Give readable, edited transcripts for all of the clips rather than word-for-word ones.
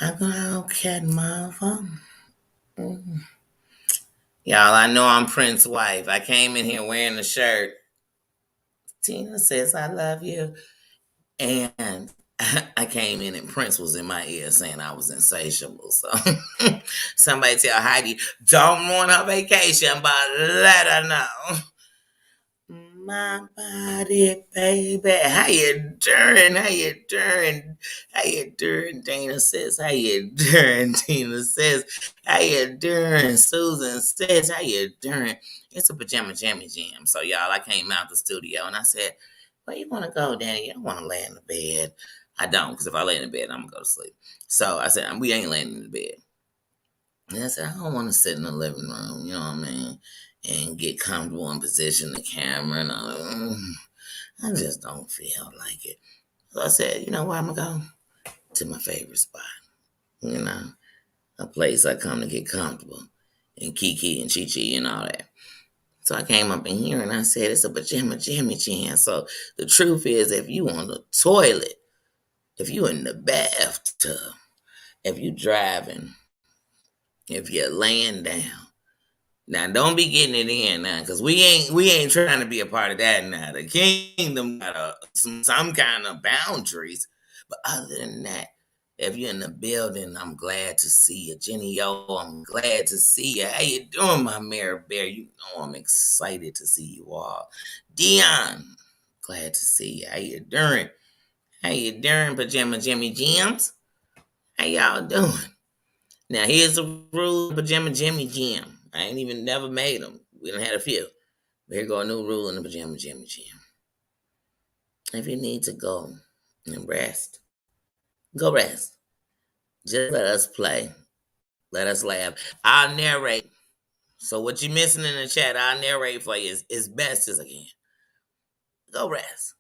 I go, okay, mother. Y'all, I know I'm Prince's wife. I came in here wearing the shirt. Tina says, I love you. And I came in and Prince was in my ear saying I was insatiable. So somebody tell Heidi, don't ruin her vacation, but let her know. My body, baby. How you doing? How you doing? How you doing? Dana says, how you doing? Tina says, how you doing? Susan says, how you doing? It's a Pajama Jammy Jam. So, y'all, I came out the studio and I said, where you want to go, Danny? I want to lay in the bed. I don't, because if I lay in the bed, I'm going to go to sleep. So I said, we ain't laying in the bed. And I said, I don't want to sit in the living room, you know what I mean? And get comfortable and position the camera and all that. I just don't feel like it. So I said, you know where I'm going to go? To my favorite spot. You know, a place I come to get comfortable. And Kiki and Chi Chi and all that. So I came up in here and I said, it's a Pajama Jammy Jam. So the truth is, if you on the toilet, if you in the bathtub, if you driving, if you're laying down, now don't be getting it in now, cause we ain't trying to be a part of that now. The kingdom got some kind of boundaries, but other than that, if you're in the building, I'm glad to see you, Jenny. Yo, I'm glad to see you. How you doing, my Mary Bear? You know I'm excited to see you all. Dion, glad to see you. How you doing? How you doing, Pajama Jimmy Jams? How y'all doing? Now here's the rule of Pajama Jammy Jam. I ain't even never made them. We done had a few. But here go a new rule in the Pajama Jammy Jam. If you need to go and rest, go rest. Just let us play. Let us laugh. I'll narrate. So what you missing in the chat, I'll narrate for you as best as I can. Go rest.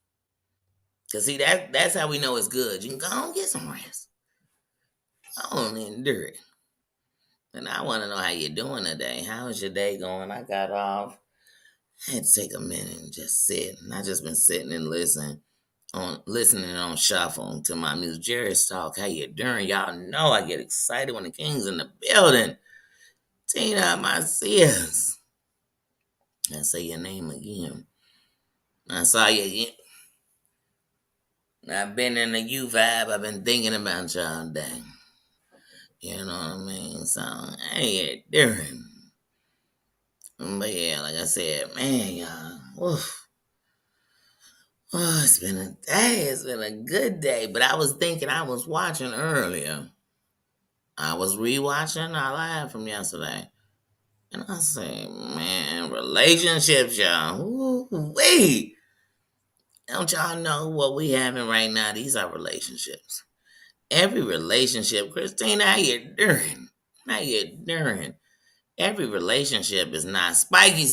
Cause see that's how we know it's good. You can go and get some rest. Go on and endure it. And I want to know how you're doing today. How's your day going? I got off. I had to take a minute and just sit. And I just been sitting and listening on shuffle to my music. Jerry's talk. How you doing? Y'all know I get excited when the king's in the building. Tina, my sis. I say your name again. I saw you. I've been in the U vibe. I've been thinking about y'all day. You know what I mean? So, how you doing? But yeah, like I said, man, y'all. Oof. Oh, it's been a day. It's been a good day. But I was thinking, I was watching earlier. I was rewatching our live from yesterday. And I say, man, relationships, y'all. Ooh, wait. Don't y'all know what we having right now? These are relationships. Every relationship, Christina, how you doing? How you doing? Every relationship is not spiky.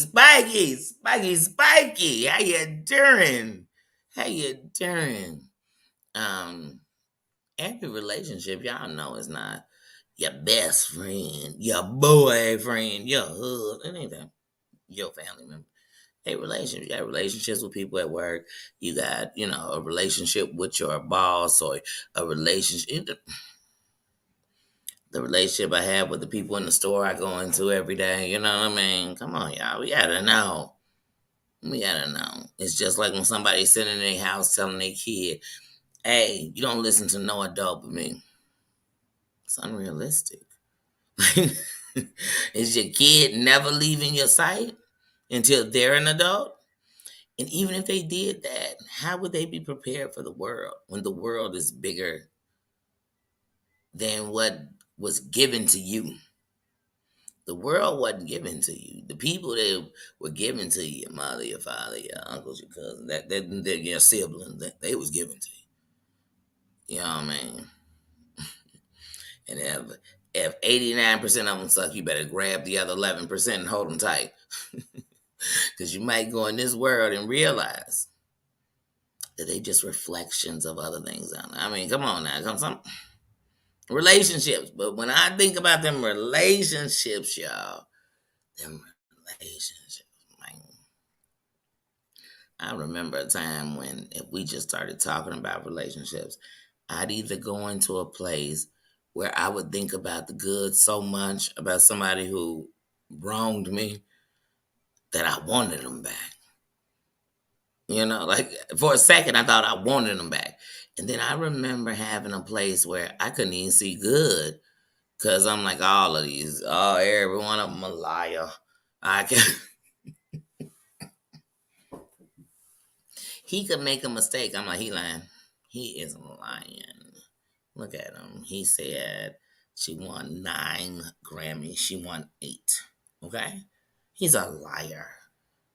How you doing? How you doing? Um, every relationship, y'all know, is not your best friend, your boyfriend, your husband, anything, your family member. Hey, relationships. You got relationships with people at work. You got, a relationship with your boss or a relationship. The relationship I have with the people in the store I go into every day. You know what I mean? Come on, y'all. We gotta know. We gotta know. It's just like when somebody's sitting in their house telling their kid, hey, you don't listen to no adult but me. It's unrealistic. Is your kid never leaving your sight until they're an adult? And even if they did that, how would they be prepared for the world when the world is bigger than what was given to you? The world wasn't given to you. The people that were given to you, your mother, your father, your uncles, your cousins, that your siblings, that they was given to you. You know what I mean? And if 89% of them suck, you better grab the other 11% and hold them tight. Because you might go in this world and realize that they just reflections of other things out there. I mean, come on now. Some relationships. But when I think about them relationships, y'all, them relationships, man. I remember a time when if we just started talking about relationships, I'd either go into a place where I would think about the good so much about somebody who wronged me that I wanted them back. Like for a second, I thought I wanted them back. And then I remember having a place where I couldn't even see good because I'm like, all of these, every one of them a liar. I can. He could make a mistake. I'm like, he lying. He is lying. Look at him. He said she won 9 Grammys. She won 8. Okay? He's a liar.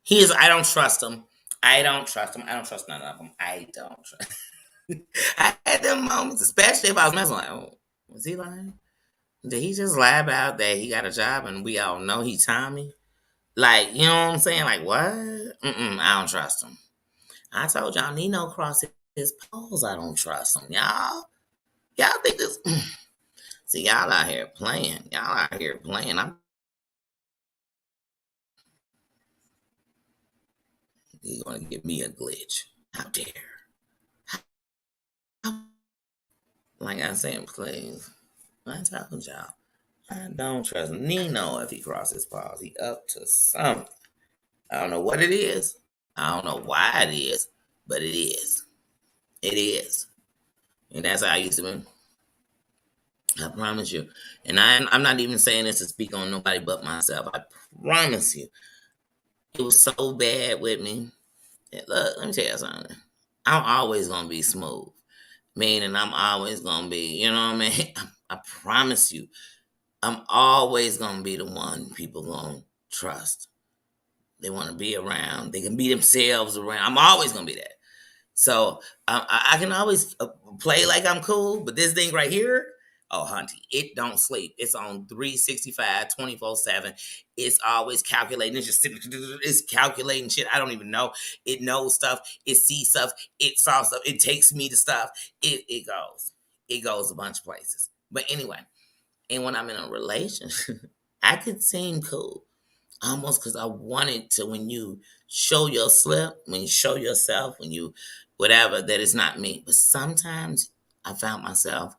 He is. I don't trust him. I don't trust him. I don't trust none of them. I don't trust. I had them moments, especially if I was messing like, oh, was he lying? Did he just lie about that he got a job and we all know he Tommy? Like, you know what I'm saying? Like, what? I don't trust him. I told y'all, Nino crossed his poles. I don't trust him. Y'all think this. See, y'all out here playing. Y'all out here playing. He's going to give me a glitch. How dare. Like I said, please. I told y'all. I don't trust Nino if he crosses his paws. He up to something. I don't know what it is. I don't know why it is, but it is. It is. And that's how I used to be. I promise you. And I'm not even saying this to speak on nobody but myself. I promise you. It was so bad with me. Look, let me tell you something. I'm always going to be smooth. Meaning I'm always going to be, you know what I mean? I promise you. I'm always going to be the one people going to trust. They want to be around. They can be themselves around. I'm always going to be that. So I can always play like I'm cool, but this thing right here, oh, hunty, it don't sleep. It's on 365, 24/7. It's always calculating. It's just sitting, it's calculating shit. I don't even know. It knows stuff. It sees stuff. It saw stuff. It takes me to stuff. It goes. It goes a bunch of places. But anyway, and when I'm in a relationship, I could seem cool. Almost because I wanted to, when you show your slip, when you show yourself, when you whatever, that it's not me. But sometimes I found myself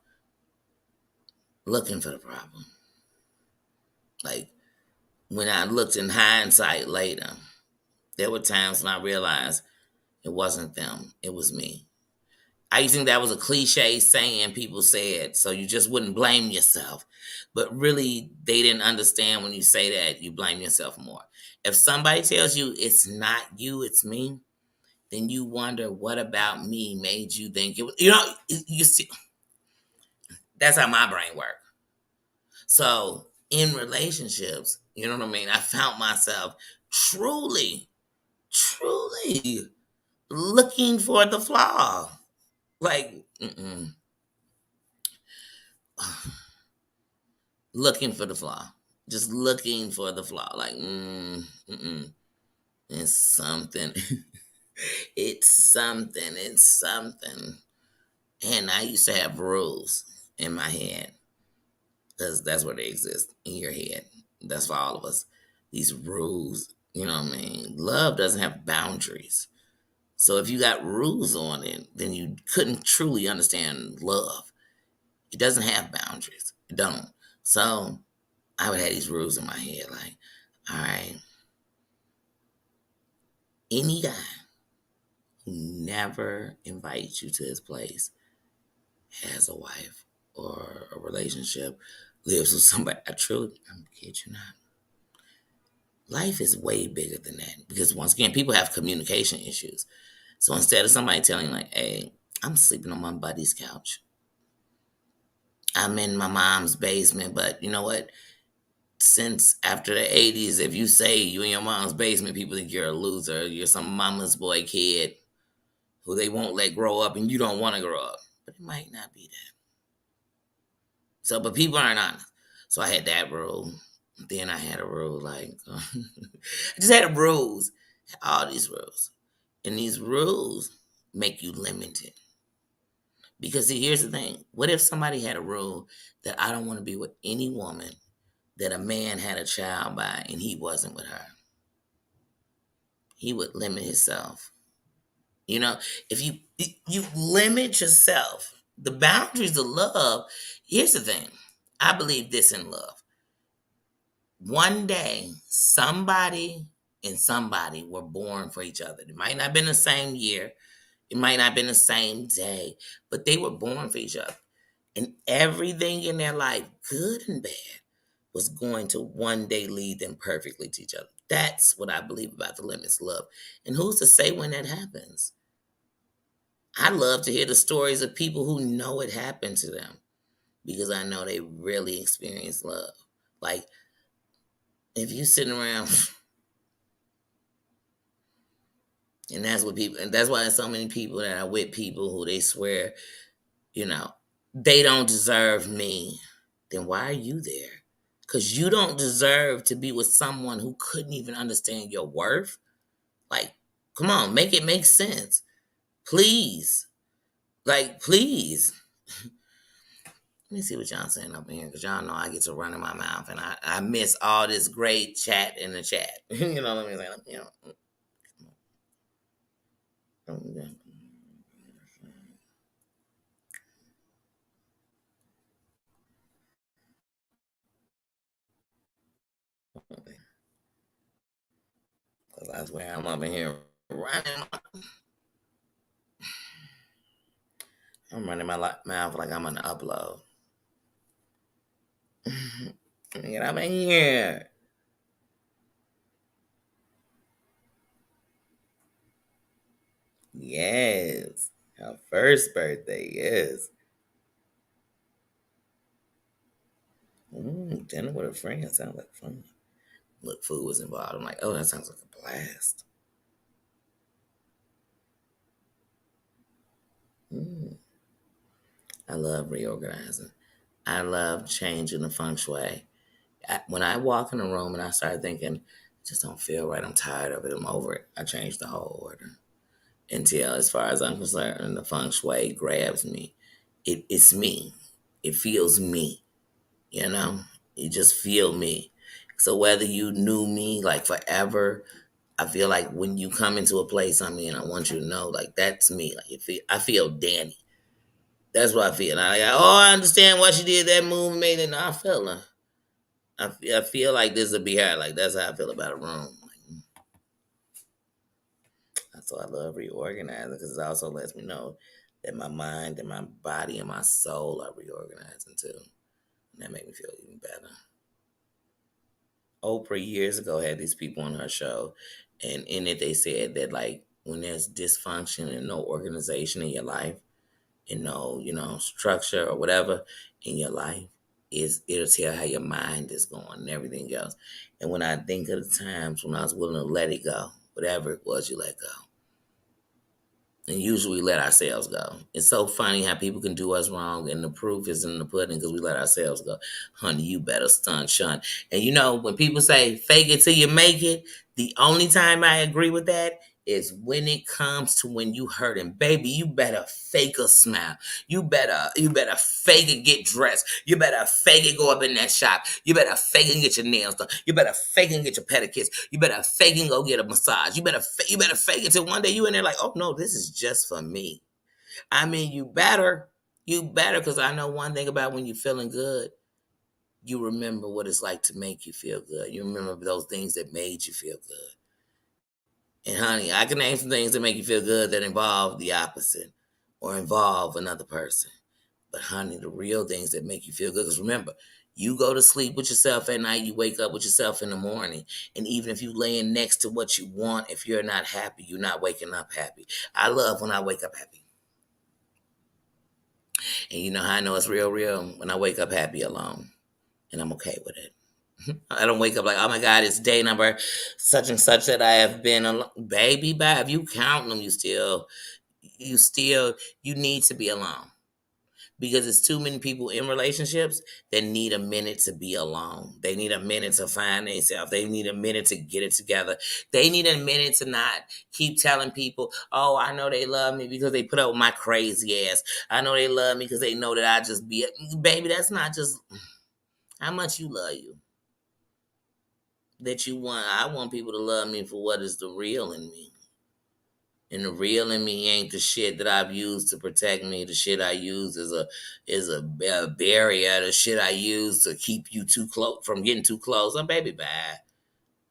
looking for the problem. Like when I looked in hindsight later, there were times when I realized it wasn't them, it was me. I used to think that was a cliche saying people said, so you just wouldn't blame yourself. But really, they didn't understand when you say that, you blame yourself more. If somebody tells you it's not you, it's me, then you wonder what about me made you think it was, you see, that's how my brain works. So in relationships, you know what I mean? I found myself truly, truly looking for the flaw. Like, looking for the flaw. Just looking for the flaw. Like, it's something. It's something. It's something. And I used to have rules in my head because that's where they exist in your head. That's for all of us. These rules, you know what I mean? Love doesn't have boundaries. So if you got rules on it, then you couldn't truly understand love. It doesn't have boundaries. It don't. So I would have these rules in my head like, all right, any guy who never invites you to his place has a wife or a relationship, lives with somebody. I'm kid you not. Life is way bigger than that because once again, people have communication issues. So instead of somebody telling like, hey, I'm sleeping on my buddy's couch. I'm in my mom's basement, but you know what? Since after the 80s, if you say you in your mom's basement, people think you're a loser. You're some mama's boy kid who they won't let grow up and you don't want to grow up. But it might not be that. So, but people aren't honest. So I had that rule. Then I had a rule like, I just had rules, all these rules. And these rules make you limited. Because see, here's the thing. What if somebody had a rule that I don't want to be with any woman that a man had a child by and he wasn't with her? He would limit himself. If you limit yourself, The boundaries of love. Here's the thing. I believe this in love. One day, somebody and somebody were born for each other. It might not have been the same year. It might not have been the same day, but they were born for each other. And everything in their life, good and bad, was going to one day lead them perfectly to each other. That's what I believe about the limits of love. And who's to say when that happens? I love to hear the stories of people who know it happened to them because I know they really experienced love. Like, if you sitting around, and that's what people, and that's why there's so many people that are with people who they swear, you know, they don't deserve me, then why are you there? Because you don't deserve to be with someone who couldn't even understand your worth. Like, come on, make it make sense. Please. Like, please. Let me see what y'all saying up in here, because y'all know I get to run in my mouth, and I miss all this great chat in the chat. You know what I mean? You know. Because I swear I'm up in here running. I'm running my mouth like I'm gonna upload. Get up in here. Yes. Her first birthday, yes. Dinner with a friend sounds like fun. Look, food was involved. I'm like, oh, that sounds like a blast. Mm, I love reorganizing. I love changing the feng shui. When I walk in a room and I start thinking, just don't feel right, I'm tired of it, I'm over it, I change the whole order. Until, as far as I'm concerned, the feng shui grabs me. It's me. It feels me, you know? You just feel me. So whether you knew me like forever, I feel like when you come into a place I'm in, I want you to know, like, that's me. Like, I feel Danny. That's what I feel. I understand why she did that move and made it. No, I feel her. I feel like this would be her. Like, that's how I feel about a room. Like, that's why I love reorganizing, because it also lets me know that my mind and my body and my soul are reorganizing too. And that made me feel even better. Oprah years ago had these people on her show, and in it they said that, like, when there's dysfunction and no organization in your life, and no, structure or whatever in your life, it'll tell how your mind is going and everything else. And when I think of the times when I was willing to let it go, whatever it was you let go, and usually let ourselves go. It's so funny how people can do us wrong, and the proof is in the pudding because we let ourselves go. Honey, you better stun shun. And when people say fake it till you make it, the only time I agree with that is when it comes to when you hurting. Baby, you better fake a smile. You better fake it, get dressed. You better fake it, go up in that shop. You better fake it and get your nails done. You better fake it and get your pedicures. You better fake it and go get a massage. You better fake it till one day you in there like, oh no, this is just for me. I mean, you better, because I know one thing about when you're feeling good, you remember what it's like to make you feel good. You remember those things that made you feel good. And honey, I can name some things that make you feel good that involve the opposite or involve another person. But honey, the real things that make you feel good, because remember, you go to sleep with yourself at night, you wake up with yourself in the morning. And even if you laying next to what you want, if you're not happy, you're not waking up happy. I love when I wake up happy. And you know how I know it's real, real? When I wake up happy alone. And I'm okay with it. I don't wake up like, oh my God, it's day number such and such that I have been alone. Baby, if you count them, you need to be alone. Because it's too many people in relationships that need a minute to be alone. They need a minute to find themselves. They need a minute to get it together. They need a minute to not keep telling people, oh, I know they love me because they put up with my crazy ass. I know they love me because they know that I just be, baby, that's not just how much you love you. That you want, I want people to love me for what is the real in me. And the real in me ain't the shit that I've used to protect me. The shit I use is a barrier. The shit I use to keep you too close from getting too close. I'm baby bad,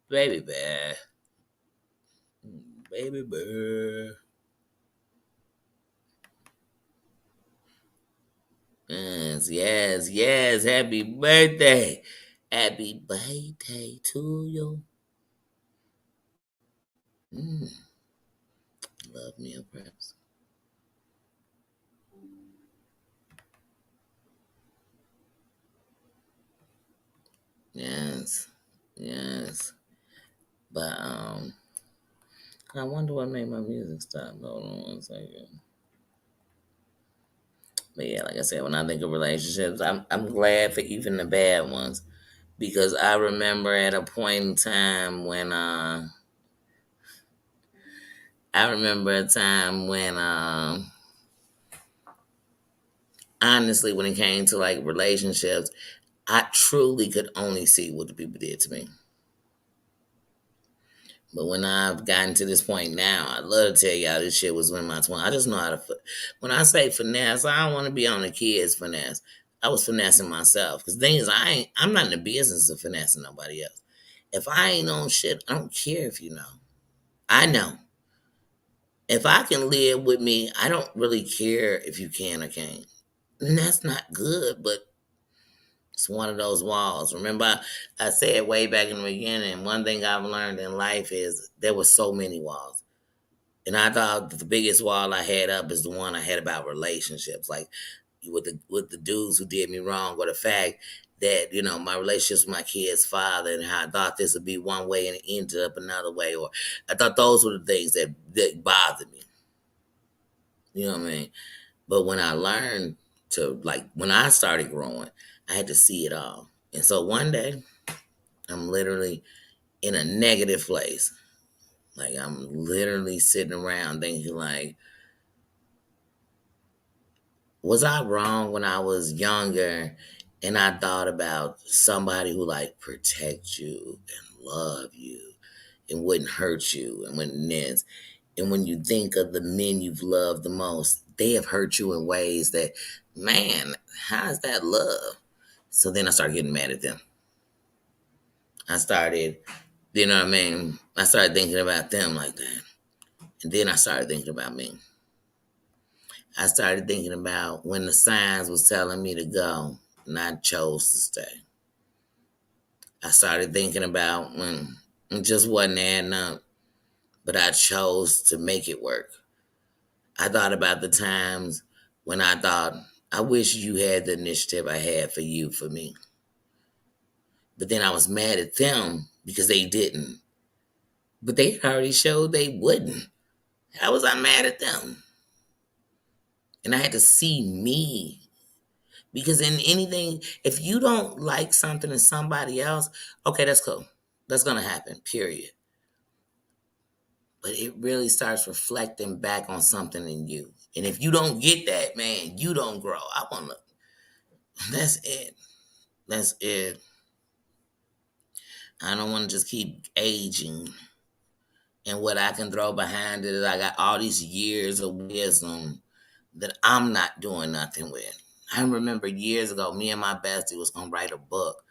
baby bad, baby bad. Yes, yes, yes. Happy birthday, happy birthday to you. Mm, love me a Prince. Yes, yes. But I wonder what made my music stop. Hold on one second. But yeah, like I said, when I think of relationships, I'm glad for even the bad ones because I remember at a point in time when I remember a time when honestly when it came to like relationships, I truly could only see what the people did to me. But when I've gotten to this point now, I love to tell y'all this shit was in my 20s. I just know how to. When I say finesse, I don't want to be on the kids' finesse. I was finessing myself. Because the thing is, I'm not in the business of finessing nobody else. If I ain't on shit, I don't care if you know. I know. If I can live with me, I don't really care if you can or can't. And that's not good, but it's one of those walls. Remember, I said way back in the beginning, one thing I've learned in life is there were so many walls. And I thought the biggest wall I had up is the one I had about relationships, like with the dudes who did me wrong, or the fact that my relationships with my kid's father and how I thought this would be one way and it ended up another way, or I thought those were the things that bothered me. You know what I mean? But when I learned to like when I started growing, I had to see it all. And so one day, I'm literally in a negative place. Like I'm literally sitting around thinking like, was I wrong when I was younger and I thought about somebody who like protect you and love you and wouldn't hurt you and wouldn't this. And when you think of the men you've loved the most, they have hurt you in ways that, man, how is that love? So then I started getting mad at them. I started, you know what I mean? I started thinking about them like that. And then I started thinking about me. I started thinking about when the signs was telling me to go, and I chose to stay. I started thinking about when it just wasn't adding up, but I chose to make it work. I thought about the times when I thought, I wish you had the initiative I had for you, for me. But then I was mad at them because they didn't. But they already showed they wouldn't. How was I mad at them? And I had to see me. Because in anything, if you don't like something in somebody else, okay, that's cool. That's going to happen, period. But it really starts reflecting back on something in you. And if you don't get that, man, you don't grow. I want to, that's it. That's it. I don't want to just keep aging. And what I can throw behind it is I got all these years of wisdom that I'm not doing nothing with. I remember years ago, me and my bestie was gonna write a book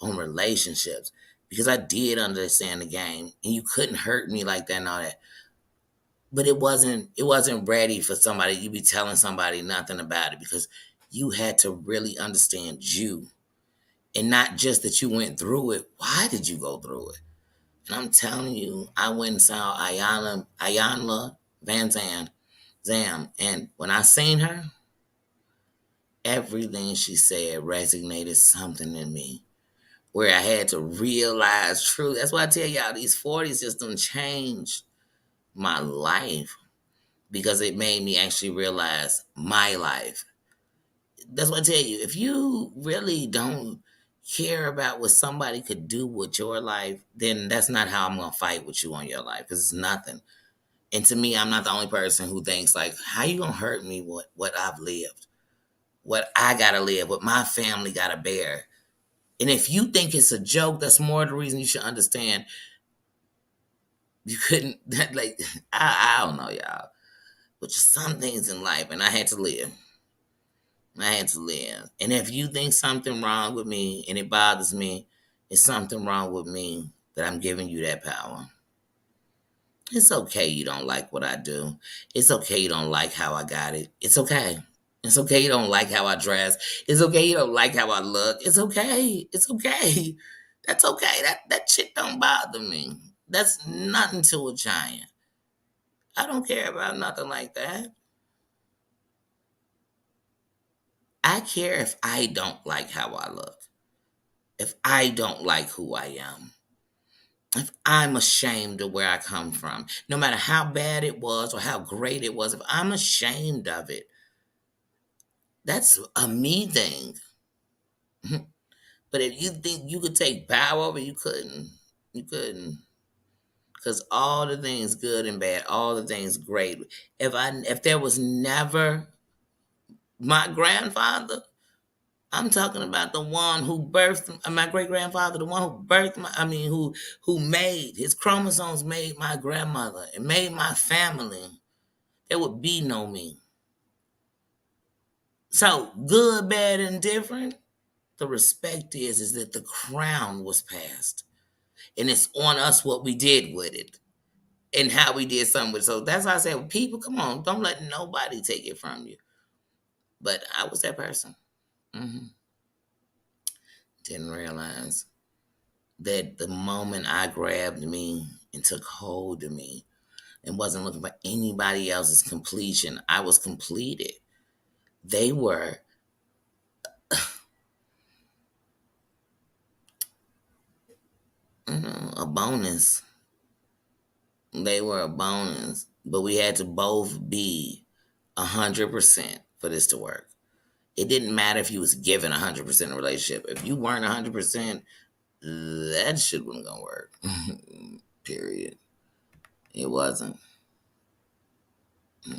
on relationships because I did understand the game, and you couldn't hurt me like that and all that. But it wasn't ready for somebody. You be telling somebody nothing about it because you had to really understand you, and not just that you went through it. Why did you go through it? And I'm telling you, I went and saw Ayanla Van Zam, and when I seen her, everything she said resonated something in me where I had to realize truth. That's why I tell y'all these 40s just don't change my life because it made me actually realize my life. That's what I tell you. If you really don't care about what somebody could do with your life, then that's not how I'm gonna fight with you on your life because it's nothing. And to me, I'm not the only person who thinks like, how you gonna hurt me with what I've lived, what I gotta live, what my family gotta bear. And if you think it's a joke, that's more the reason you should understand You couldn't like I don't know, y'all. But just some things in life, and I had to live. I had to live. And if you think something wrong with me and it bothers me, it's something wrong with me that I'm giving you that power. It's okay you don't like what I do. It's okay you don't like how I got it. It's okay. It's okay you don't like how I dress. It's okay you don't like how I look. It's okay. It's okay. That's okay. That shit don't bother me. That's nothing to a giant. I don't care about nothing like that. I care if I don't like how I look. If I don't like who I am. If I'm ashamed of where I come from. No matter how bad it was or how great it was, if I'm ashamed of it, that's a me thing. But if you think you could take power over, you couldn't. You couldn't. Because all the things good and bad, all the things great. If there was never my grandfather, I'm talking about the one who birthed my great grandfather, the one who birthed who made his chromosomes made my grandmother and made my family. There would be no me. So good, bad, and different. The respect is that the crown was passed, and it's on us what we did with it and how we did something with it. So that's why I said, well, people, come on, don't let nobody take it from you. But I was that person. hmm Didn't realize that the moment I grabbed me and took hold of me and wasn't looking for anybody else's completion, I was completed. They were a bonus. They were a bonus, but we had to both be 100% for this to work. It didn't matter if you was given 100% in a relationship. If you weren't 100%, that shit wasn't gonna work. Period. It wasn't.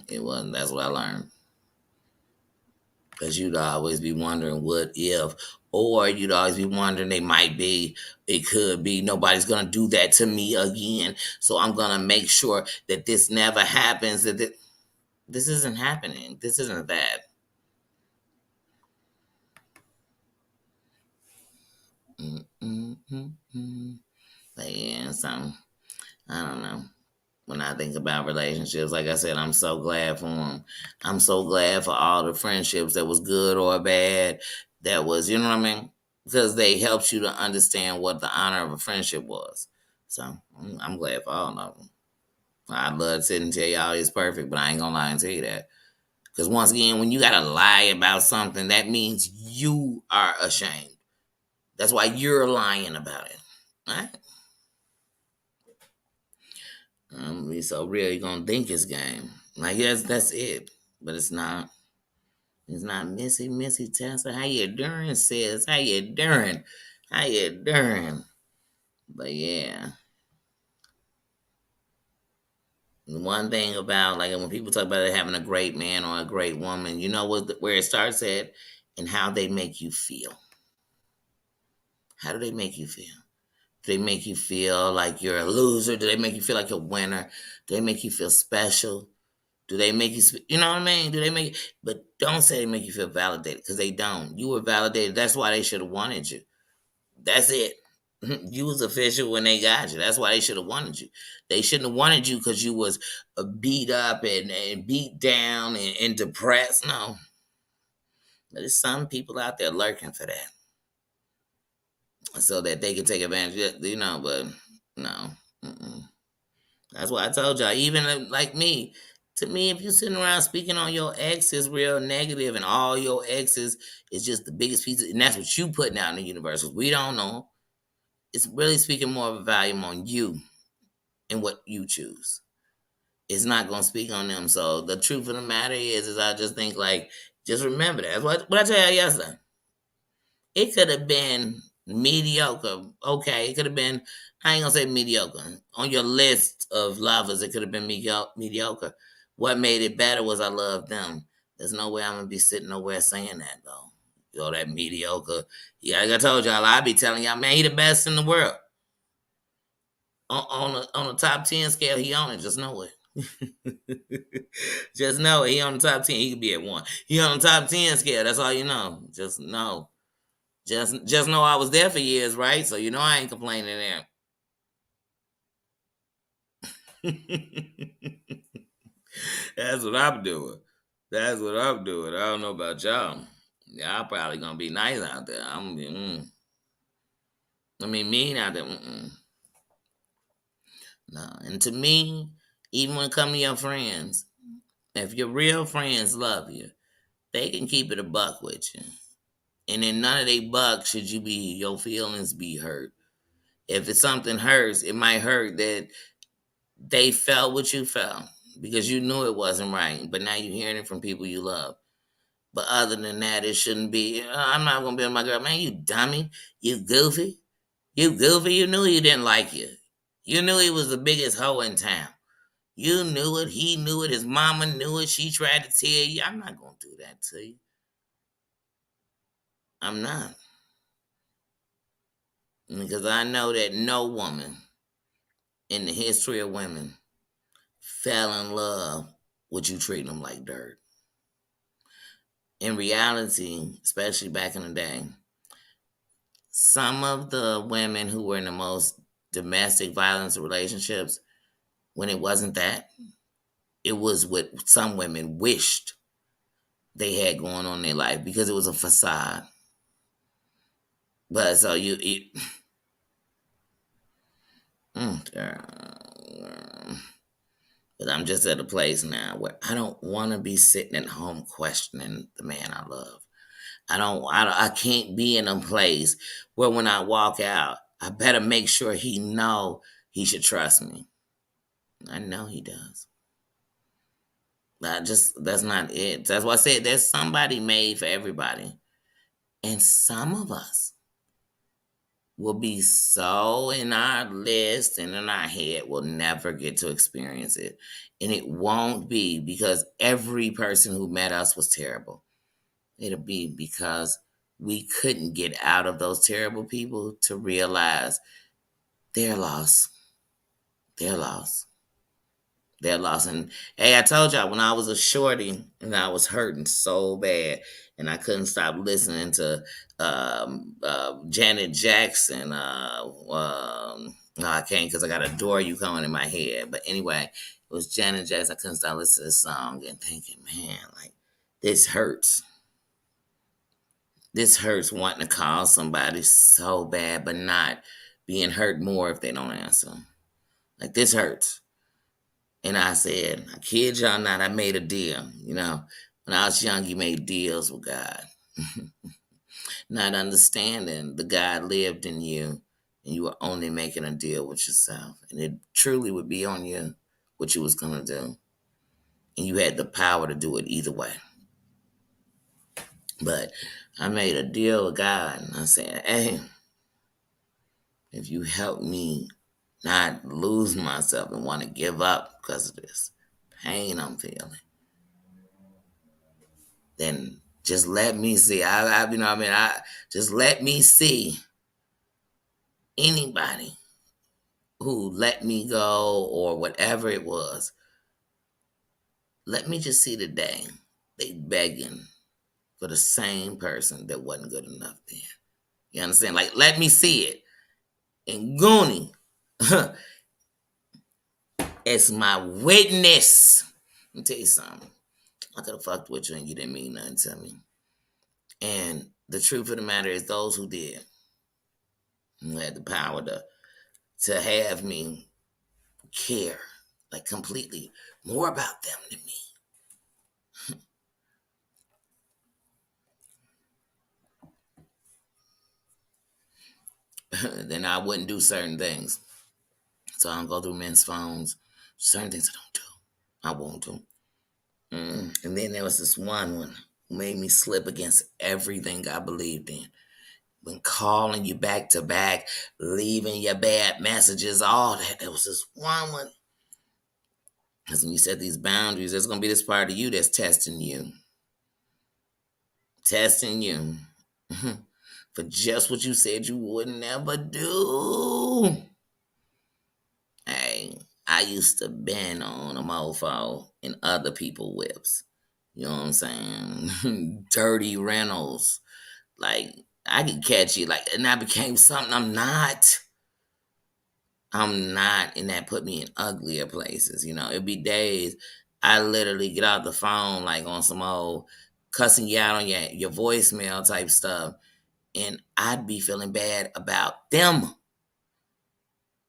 It wasn't. That's what I learned. Because you'd always be wondering what if, or you'd always be wondering they might be, it could be, nobody's gonna do that to me again. So I'm gonna make sure that this never happens. This isn't happening. This isn't that. Mm-mm-mm-mm. But yeah, so I don't know. When I think about relationships, like I said, I'm so glad for them. I'm so glad for all the friendships that was good or bad. That was, you know what I mean? Because they helped you to understand what the honor of a friendship was. So I'm glad for all of them. I'd love to sit and tell y'all it's perfect, but I ain't gonna lie and tell you that. Because once again, when you gotta lie about something, that means you are ashamed. That's why you're lying about it. All right? Be so real, you're gonna think it's game. Like, yes, that's it. But it's not. It's not Missy Tessa. How you doing, sis? How you doing? How you doing? But yeah. The one thing about, like, when people talk about having a great man or a great woman, you know where it starts at and how they make you feel. How do they make you feel? Do they make you feel like you're a loser? Do they make you feel like a winner? Do they make you feel special? Do they make you, you know what I mean? Do they make, but don't say they make you feel validated because they don't. You were validated. That's why they should have wanted you. That's it. You was official when they got you. That's why they should have wanted you. They shouldn't have wanted you because you was beat up and beat down and depressed. No. But there's some people out there lurking for that so that they can take advantage of, but no. Mm-mm. That's why I told y'all, even like me, to me, if you sitting around speaking on your exes real negative and all your exes is just the biggest piece, and that's what you putting out in the universe, we don't know. It's really speaking more of a volume on you and what you choose. It's not going to speak on them. So the truth of the matter is I just think, like, just remember that. What I tell you yesterday. It could have been mediocre. Okay, it could have been, I ain't gonna say mediocre. On your list of lovers, it could have been mediocre. What made it better was I loved them. There's no way I'm gonna be sitting nowhere saying that though. That mediocre. Yeah, like I told y'all, I be telling y'all, man, he the best in the world. on a top 10 scale, he on it. Just know it. Just know it. He on the top 10. He could be at 1. He on the top 10 scale. That's all you know. Just know. Just know I was there for years, right? So you know I ain't complaining there. That's what I'm doing. That's what I'm doing. I don't know about y'all. Y'all probably gonna be nice out there. I mean, mean out there. No. And to me, even when it comes to your friends, if your real friends love you, they can keep it a buck with you. And in none of they bucks should your feelings be hurt. If it's something hurts, it might hurt that they felt what you felt because you knew it wasn't right, but now you're hearing it from people you love. But other than that, it shouldn't be. I'm not gonna be with my girl, man. You dummy, you goofy, you goofy. You knew he didn't like you. You knew he was the biggest hoe in town. You knew it. He knew it. His mama knew it. She tried to tell you. I'm not gonna do that to you. I'm not, because I know that no woman in the history of women fell in love with you treating them like dirt. In reality, especially back in the day, some of the women who were in the most domestic violence relationships, when it wasn't that, it was what some women wished they had going on in their life because it was a facade. But so but I'm just at a place now where I don't want to be sitting at home questioning the man I love. I can't be in a place where when I walk out, I better make sure he know he should trust me. I know he does. That's not it. That's why I said there's somebody made for everybody. And some of us will be so in our list and in our head we'll never get to experience it. And it won't be because every person who met us was terrible. It'll be because we couldn't get out of those terrible people to realize they're lost. They're lost. They're lost. And hey, I told y'all when I was a shorty and I was hurting so bad and I couldn't stop listening to Janet Jackson. No, I can't because I got Adore You coming in my head. But anyway, it was Janet Jackson. I couldn't stop listening to this song and thinking, man, like this hurts. This hurts wanting to call somebody so bad, but not being hurt more if they don't answer. Like this hurts. And I said, I kid y'all not, I made a deal. You know, when I was young, you made deals with God. Not understanding the God lived in you and you were only making a deal with yourself. And it truly would be on you what you was going to do. And you had the power to do it either way. But I made a deal with God and I said, hey, if you help me not lose myself and want to give up because of this pain I'm feeling, then just let me see. Just let me see anybody who let me go or whatever it was. Let me just see the day they begging for the same person that wasn't good enough then. You understand? Like, let me see it. And Goonie, it's my witness. Let me tell you something. I could have fucked with you and you didn't mean nothing to me. And the truth of the matter is those who did, who had the power to have me care, like completely more about them than me, then I wouldn't do certain things. So I don't go through men's phones. Certain things I don't do. I won't do. And then there was this one who made me slip against everything I believed in. When calling you back to back, leaving your bad messages, all that. There was this one. Because when you set these boundaries, there's going to be this part of you that's testing you. Testing you. For just what you said you would never do. used to bend on a mofo in other people whips. You know what I'm saying? Dirty Reynolds. Like, I could catch you. Like, and I became something I'm not. I'm not, and that put me in uglier places. It'd be days I literally get out the phone like on some old cussing you out on your voicemail type stuff, and I'd be feeling bad about them,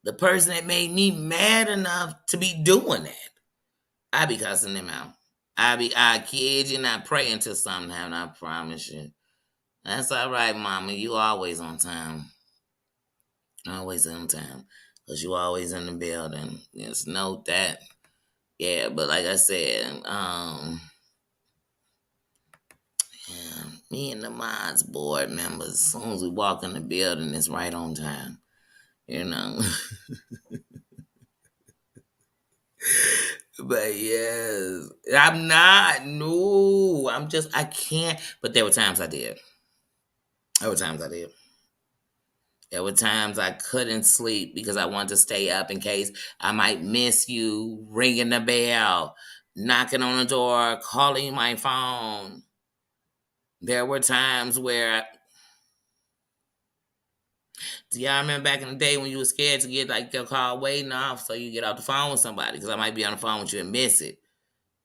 the person that made me mad enough to be doing that. I'd be cussing them out. I kid you not, pray until something happen. I promise you. That's all right, mama. You always on time. Always on time. Because you always in the building. Just note that. Yeah, but like I said, yeah, me and the mods board members, as soon as we walk in the building, it's right on time. You know. But yes, I'm not. No, I can't. But there were times I did. There were times I did. There were times I couldn't sleep because I wanted to stay up in case I might miss you ringing the bell, knocking on the door, calling my phone. There were times where, do y'all remember back in the day when you were scared to get like your call waiting off so you get off the phone with somebody because I might be on the phone with you and miss it?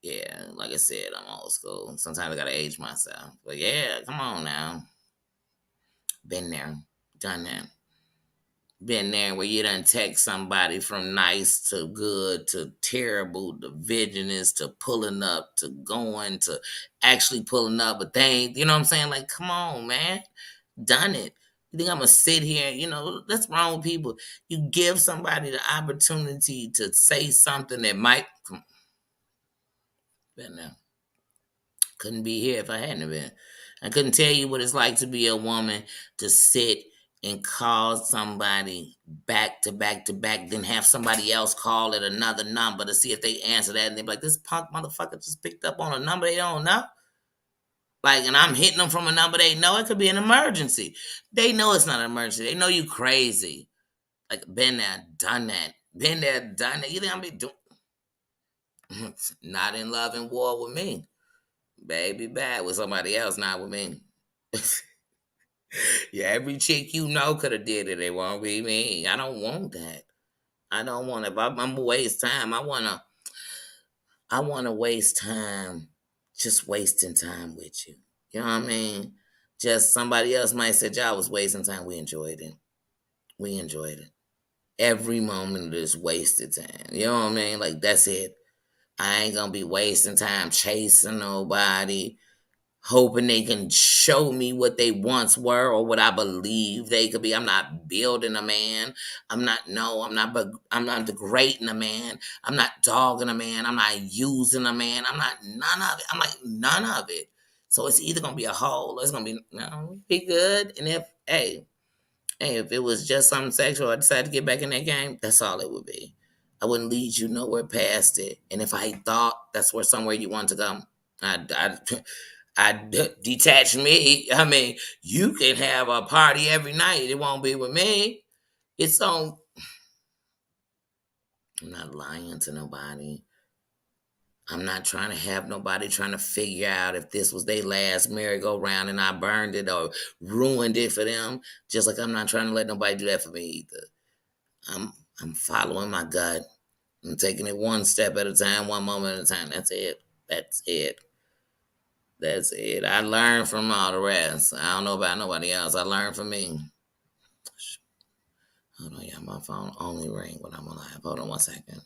Yeah, like I said, I'm old school. Sometimes I gotta age myself. But yeah, come on now. Been there, done that. Been there where you done text somebody from nice to good to terrible to vigilance to pulling up to going to actually pulling up, but they ain't, you know what I'm saying? Like, come on, man. Done it. You think I'm gonna sit here? That's wrong with people. You give somebody the opportunity to say something that might come. Been there. Couldn't be here if I hadn't been. I couldn't tell you what it's like to be a woman to sit and call somebody back to back to back, then have somebody else call at another number to see if they answer that, and they're like, "This punk motherfucker just picked up on a number they don't know." Like, and I'm hitting them from a number they know. It could be an emergency. They know it's not an emergency. They know you crazy. Like, been there, done that. Been there, done that. You think I'm be doing? Not in love and war with me. Baby bad with somebody else, not with me. Yeah, every chick you know could have did it. It won't be me. I don't want that. I don't want it. If I'm gonna waste time, I wanna waste time just wasting time with you. You know what I mean? Just somebody else might say y'all was wasting time. We enjoyed it. We enjoyed it. Every moment of this wasted time. You know what I mean? Like, that's it. I ain't gonna be wasting time chasing nobody, hoping they can show me what they once were or what I believe they could be. I'm not building a man. I'm not degrading a man. I'm not dogging a man. I'm not using a man. I'm not none of it. I'm like none of it. So it's either gonna be a hole or it's gonna be no, be good. And if it was just something sexual, I decided to get back in that game, that's all it would be. I wouldn't lead you nowhere past it. And if I thought that's somewhere you want to go, I detach me. I mean, you can have a party every night. It won't be with me. It's on. I'm not lying to nobody. I'm not trying to have nobody trying to figure out if this was their last merry-go-round and I burned it or ruined it for them. Just like I'm not trying to let nobody do that for me either. I'm I'm following my gut. I'm taking it one step at a time, one moment at a time. That's it. That's it. That's it. I learned from all the rest. I don't know about nobody else. I learned from me. Hold on, yeah, my phone only ring when I'm alive. Hold on 1 second.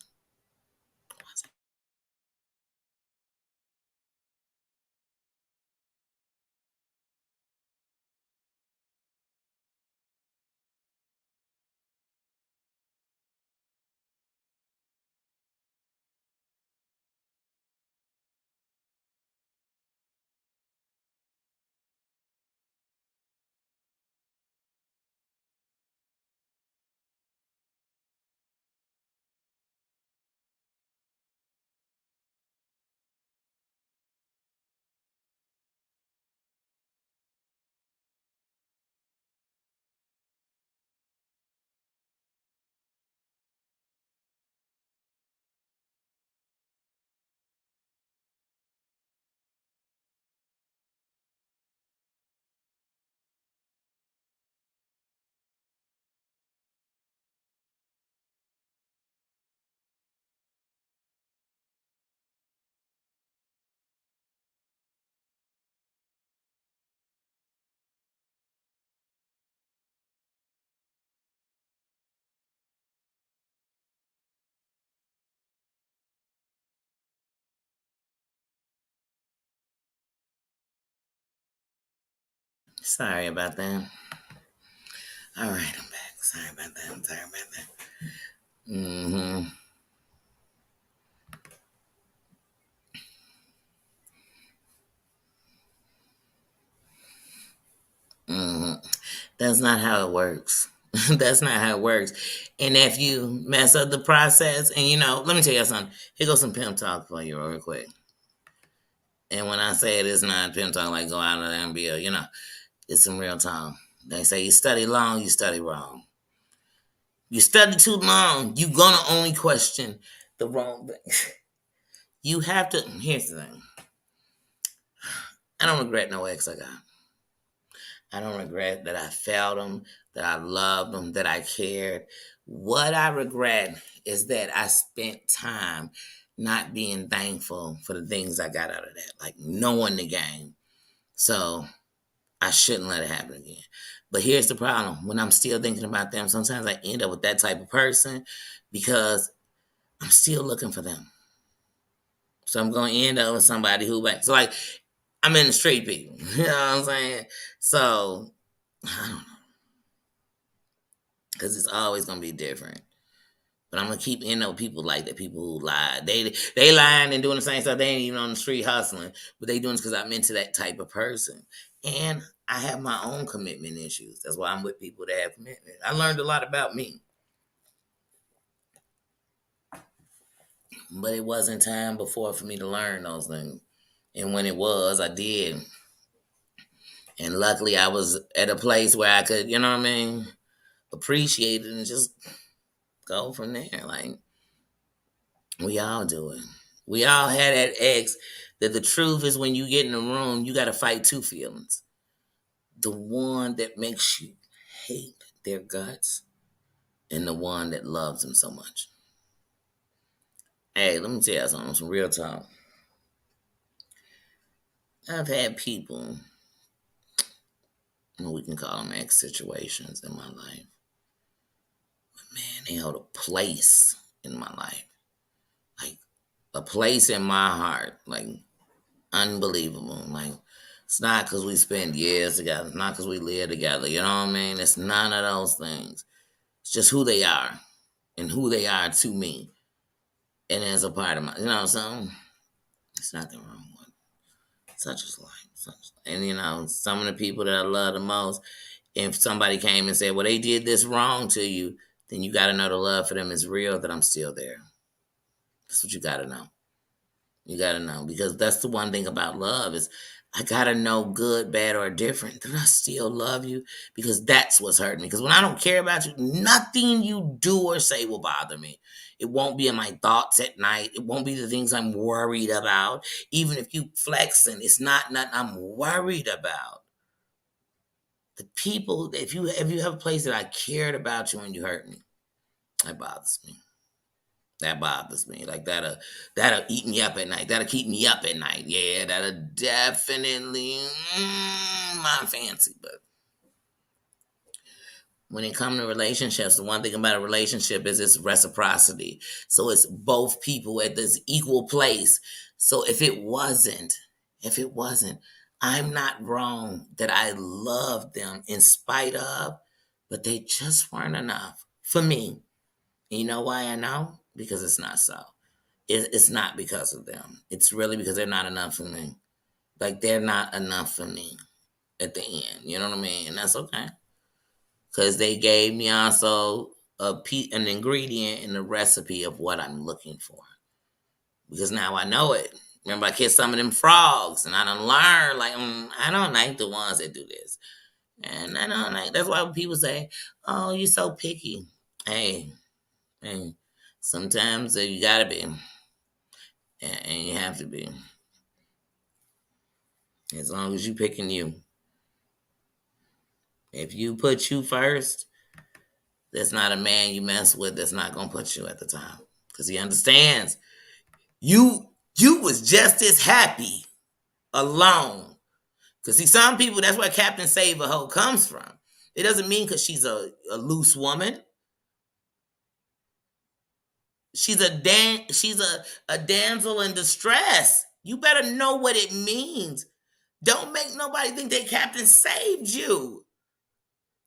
Sorry about that. All right, I'm back. Sorry about that. I'm sorry about that. Mm-hmm. Mm-hmm. That's not how it works. That's not how it works. And if you mess up the process, and let me tell you something. Here goes some pimp talk for you real quick. And when I say it, it's not pimp talk like go out of there and be it's some real talk. They say you study long, you study wrong. You study too long, you gonna only question the wrong thing. You have to. Here's the thing. I don't regret no ex I got. I don't regret that I failed them, that I loved them, that I cared. What I regret is that I spent time not being thankful for the things I got out of that, like knowing the game. So I shouldn't let it happen again. But here's the problem. When I'm still thinking about them, sometimes I end up with that type of person because I'm still looking for them. So I'm going to end up with somebody who, so like, I'm in the street, people. You know what I'm saying? So, I don't know. Because it's always going to be different. But I'm gonna keep ending up with people like that. People who lie, they lying and doing the same stuff. They ain't even on the street hustling, but they doing it because I'm into that type of person. And I have my own commitment issues. That's why I'm with people that have commitment. I learned a lot about me, but it wasn't time before for me to learn those things. And when it was, I did. And luckily, I was at a place where I could, what I mean, appreciate it and just go from there. Like we all do it. We all had that ex that the truth is when you get in the room, you got to fight two feelings. The one that makes you hate their guts and the one that loves them so much. Hey, let me tell you something, some real talk. I've had people, we can call them ex situations in my life. But man, they hold a place in my life. Like a place in my heart. Like unbelievable. Like it's not because we spend years together. It's not because we live together. You know what I mean? It's none of those things. It's just who they are and who they are to me. And as a part of my, so it's nothing wrong with it. Such is life. And some of the people that I love the most, if somebody came and said, well, they did this wrong to you, then you got to know the love for them is real, that I'm still there. That's what you got to know. You gotta know because that's the one thing about love is I gotta know good, bad, or different that I still love you because that's what's hurting me. Because when I don't care about you, nothing you do or say will bother me. It won't be in my thoughts at night. It won't be the things I'm worried about. Even if you flexing, it's not nothing I'm worried about. The people, if you have a place that I cared about you and you hurt me, that bothers me. That bothers me. Like that'll eat me up at night. That'll keep me up at night. Yeah, that'll definitely my fancy. But when it comes to relationships, the one thing about a relationship is it's reciprocity. So it's both people at this equal place. So if it wasn't, I'm not wrong that I loved them in spite of, but they just weren't enough for me. And you know why I know? Because it's not so. It's not because of them. It's really because they're not enough for me. Like they're not enough for me at the end. You know what I mean? And that's okay. Because they gave me also an ingredient in the recipe of what I'm looking for. Because now I know it. Remember, I kissed some of them frogs, and I done learned, like, I don't like the ones that do this. And I don't like, that's why people say, oh, you're so picky. Hey, sometimes you gotta be. And you have to be. As long as you picking you. If you put you first, there's not a man you mess with that's not gonna put you at the top. Because he understands you was just as happy alone. Because see, some people, that's where Captain Save a Hoe comes from. It doesn't mean because she's a loose woman. She's a damsel in distress. You better know what it means. Don't make nobody think that captain saved you.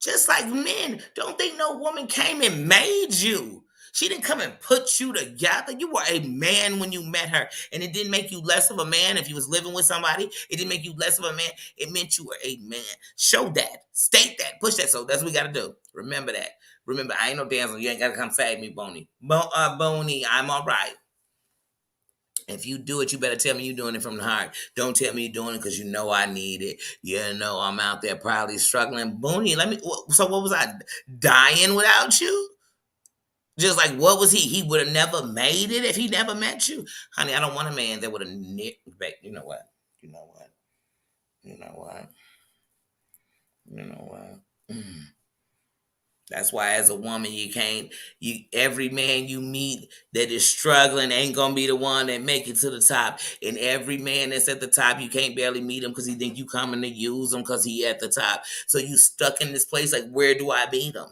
Just like men, don't think no woman came and made you. She didn't come and put you together. You were a man when you met her. And it didn't make you less of a man if you was living with somebody. It didn't make you less of a man. It meant you were a man. Show that. State that. Push that. So that's what we got to do. Remember that. Remember, I ain't no damsel. You ain't got to come save me, Boney. Boney, I'm all right. If you do it, you better tell me you're doing it from the heart. Don't tell me you're doing it because you know I need it. You know I'm out there probably struggling. Booney, so what was I, dying without you? Just like, what was he? He would have never made it if he never met you. Honey, I don't want a man that would have nicked back. You know what? You know what? You know what? You know what? That's why as a woman every man you meet that is struggling ain't gonna be the one that make it to the top. And every man that's at the top, you can't barely meet him because he think you coming to use him because he at the top. So you stuck in this place like, where do I meet him?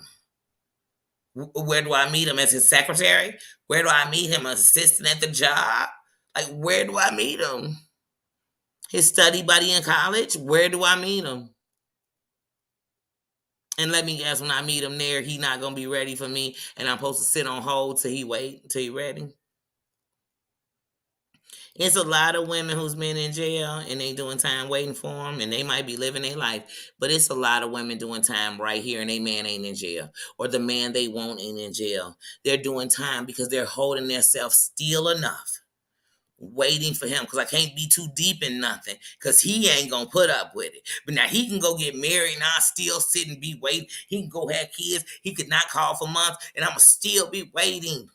Where do I meet him? As his secretary? Where do I meet him? Assistant at the job? Like, where do I meet him? His study buddy in college? Where do I meet him? And let me guess, when I meet him there, he not gonna be ready for me, and I'm supposed to sit on hold till he ready. It's a lot of women who's been in jail and they doing time waiting for them, and they might be living their life, but it's a lot of women doing time right here, and they man ain't in jail, or the man they want ain't in jail. They're doing time because they're holding themselves still enough, waiting for him, because I can't be too deep in nothing because he ain't gonna put up with it. But now he can go get married and I'll still sit and be waiting. He can go have kids. He could not call for months and I'ma still be waiting.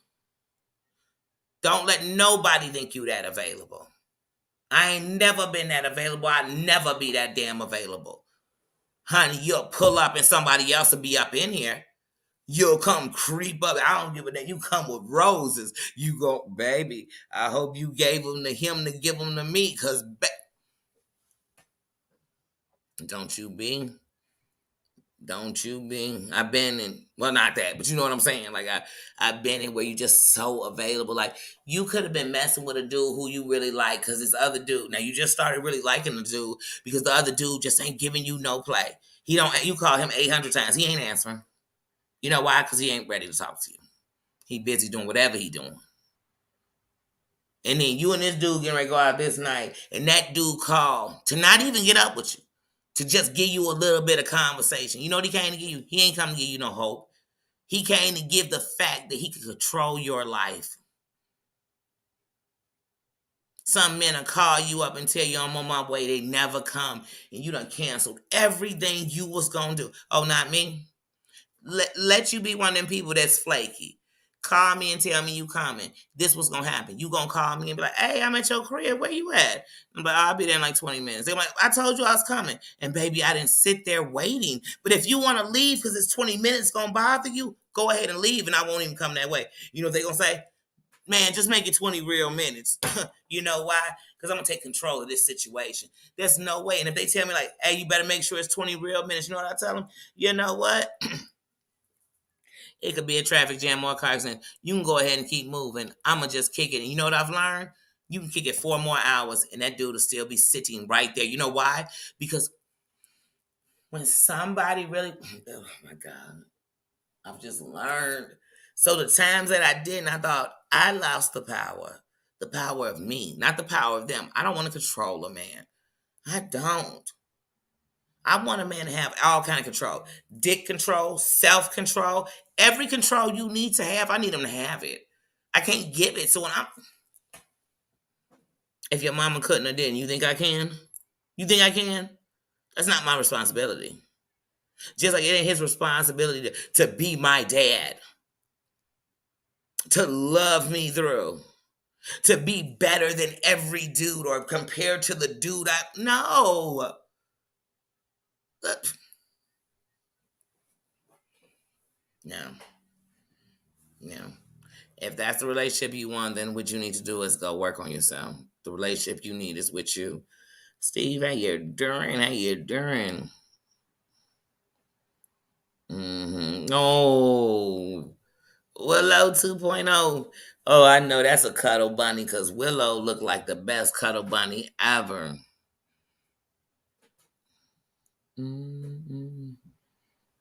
Don't let nobody think you that available. I ain't never been that available. I'll never be that damn available. Honey, you'll pull up and somebody else will be up in here. You'll come creep up. I don't give a damn. You come with roses. You go, baby. I hope you gave them to him to give them to me, because don't you be. Don't you be. I've been in, well, not that, but you know what I'm saying. Like, I've been in where you just so available. Like, you could have been messing with a dude who you really like because this other dude. Now, you just started really liking the dude because the other dude just ain't giving you no play. He don't, you call him 800 times. He ain't answering. You know why? Because he ain't ready to talk to you. He busy doing whatever he doing. And then you and this dude getting ready to go out this night, and that dude called to not even get up with you, to just give you a little bit of conversation. You know what he came to give you? He ain't come to give you no hope. He came to give the fact that he could control your life. Some men will call you up and tell you I'm on my way. They never come, and you done canceled everything you was gonna do. Oh, not me. Let you be one of them people that's flaky. Call me and tell me you coming. This was gonna happen. You gonna call me and be like, "Hey, I'm at your crib. Where you at?" I'm like, "I'll be there in like 20 minutes." They're like, "I told you I was coming." And baby, I didn't sit there waiting. But if you want to leave because it's 20 minutes gonna bother you, go ahead and leave, and I won't even come that way. You know what they gonna say? Man, just make it 20 real minutes. You know why? Because I'm gonna take control of this situation. There's no way. And if they tell me like, "Hey, you better make sure it's 20 real minutes," you know what I tell them? You know what? It could be a traffic jam or a car accident. You can go ahead and keep moving. I'ma just kick it. And you know what I've learned? You can kick it 4 more hours and that dude will still be sitting right there. You know why? Because when somebody really, oh my God, I've just learned. So the times that I didn't, I thought I lost the power of me, not the power of them. I don't want to control a man. I don't. I want a man to have all kind of control. Dick control, self-control, every control you need to have, I need him to have it. I can't give it. So if your mama couldn't or didn't, you think I can? You think I can? That's not my responsibility. Just like it ain't his responsibility to be my dad, to love me through, to be better than every dude or compared to the dude no. No. No. If that's the relationship you want, then what you need to do is go work on yourself. The relationship you need is with you. Steve, how you doing? How you doing? Oh, Willow 2.0. Oh, I know that's a cuddle bunny because Willow looked like the best cuddle bunny ever. Mm-mm.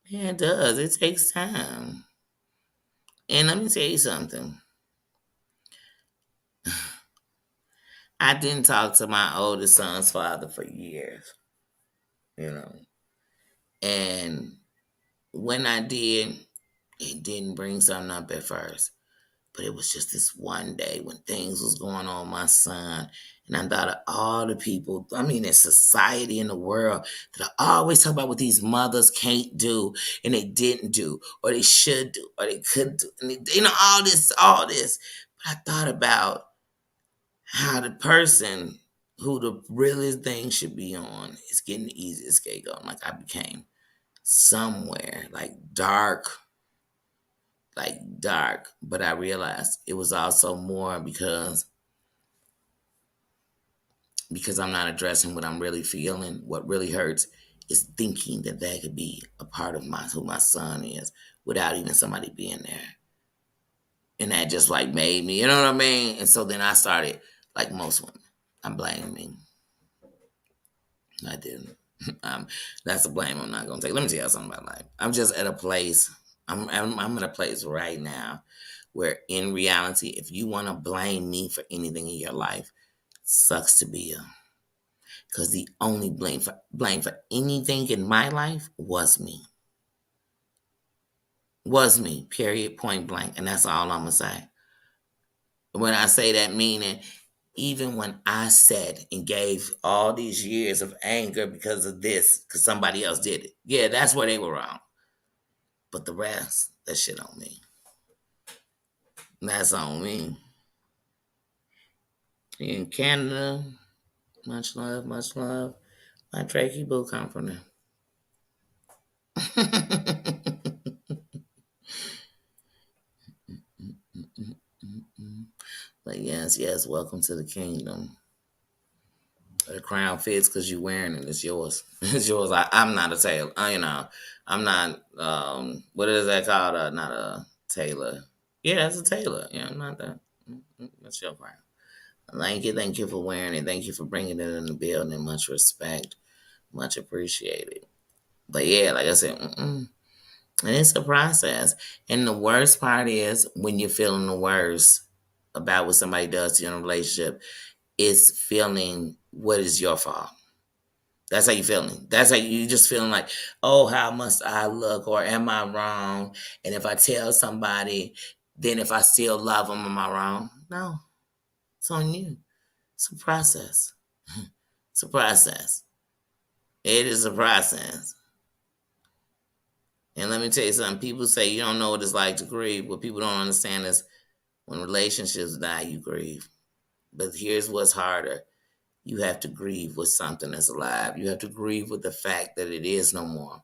Yeah, it does. It takes time. And let me tell you something. I didn't talk to my oldest son's father for years, you know. And when I did, it didn't bring something up at first. But it was just this one day when things was going on with my son. And I thought of all the people, I mean, in society, in the world, that I always talk about what these mothers can't do and they didn't do, or they should do, or they could do. And they, all this, all this. But I thought about how the person who the realest thing should be on is getting the easiest scapegoat. Like I became somewhere like dark, but I realized it was also more because I'm not addressing what I'm really feeling. What really hurts is thinking that that could be a part of my who my son is without even somebody being there, and that just like made me, you know what I mean? And so then I started, like most women, I'm blaming. I didn't. That's a blame I'm not gonna take. Let me tell you something about life. I'm just at a place. I'm at a place right now where, in reality, if you want to blame me for anything in your life, sucks to be you. Because the only blame for anything in my life was me. Was me. Period. Point blank. And that's all I'm gonna say. When I say that, meaning even when I said and gave all these years of anger because of this, because somebody else did it. Yeah, that's where they were wrong. But the rest, that shit on me. That's on me. In Canada, much love, much love. My Trakey Boo Company. But yes, yes, welcome to the kingdom. The crown fits because you're wearing it. It's yours. It's yours. I'm not a tailor. I'm not. What is that called? Not a tailor. Yeah, that's a tailor. Yeah, I'm not that. That's your crown. Thank you. Thank you for wearing it. Thank you for bringing it in the building. Much respect. Much appreciated. But yeah, like I said, and it's a process. And the worst part is when you're feeling the worst about what somebody does to you in a relationship, is feeling what is your fault. That's how you feeling. That's how you just feeling like, oh, how must I look, or am I wrong? And if I tell somebody, then if I still love them, am I wrong? No, it's on you. It's a process. It's a process. It is a process. And let me tell you something. People say you don't know what it's like to grieve. What people don't understand is when relationships die, you grieve. But here's what's harder. You have to grieve with something that's alive. You have to grieve with the fact that it is no more.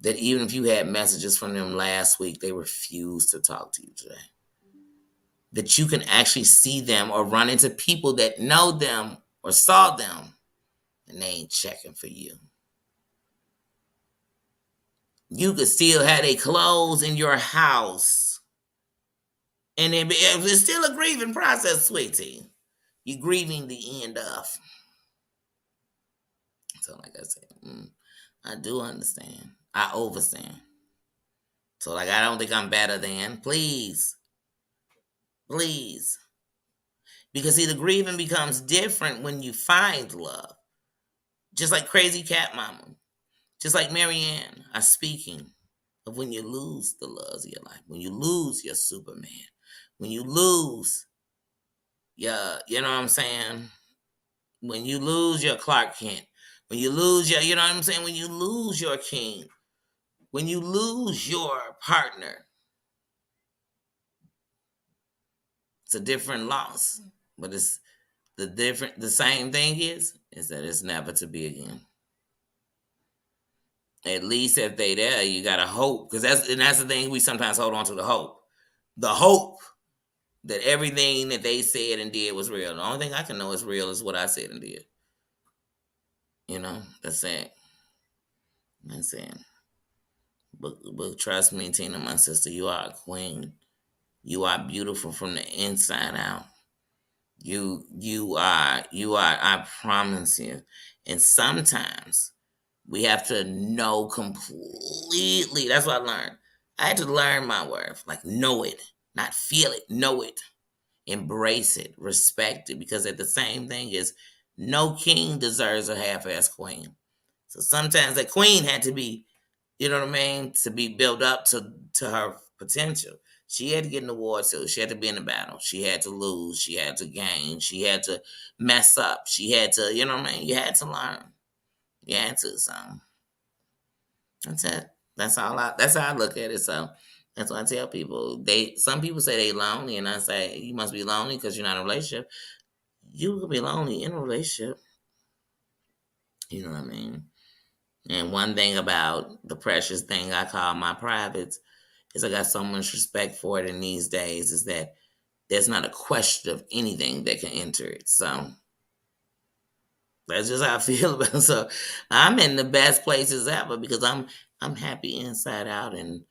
That even if you had messages from them last week, they refuse to talk to you today. That you can actually see them or run into people that know them or saw them and they ain't checking for you. You could still have their clothes in your house. And it's still a grieving process, sweetie. You're grieving the end of. So, like I said, I do understand. I overstand. So, like, I don't think I'm better than. Please. Please. Because, see, the grieving becomes different when you find love. Just like Crazy Cat Mama. Just like Marianne are speaking of when you lose the loves of your life. When you lose your Superman. When you lose your, you know what I'm saying? When you lose your Clark Kent. When you lose your, you know what I'm saying? When you lose your king. When you lose your partner. It's a different loss. But it's the same thing is that it's never to be again. At least if they there, you gotta hope. Because that's the thing, we sometimes hold on to the hope. The hope that everything that they said and did was real. The only thing I can know is real is what I said and did. You know, that's it. That's it. But trust me, Tina, my sister, you are a queen. You are beautiful from the inside out. You are, I promise you. And sometimes We have to know completely. That's what I learned. I had to learn my worth, like know it, not feel it, know it, embrace it, respect it, because at the same thing is no king deserves a half-ass queen. So sometimes that queen had to be, you know what I mean, to be built up to her potential. She had to get in the war too. She had to be in the battle. She had to lose. She had to gain. She had to mess up. She had to, you know what I mean? You had to learn. You had to. So that's it. That's how I look at it. So that's why I tell people. Some people say they lonely, and I say you must be lonely because you're not in a relationship. You could be lonely in a relationship. You know what I mean? And one thing about the precious thing I call my privates is I got so much respect for it in these days is that there's not a question of anything that can enter it. So that's just how I feel about it. So I'm in the best places ever because I'm happy inside out and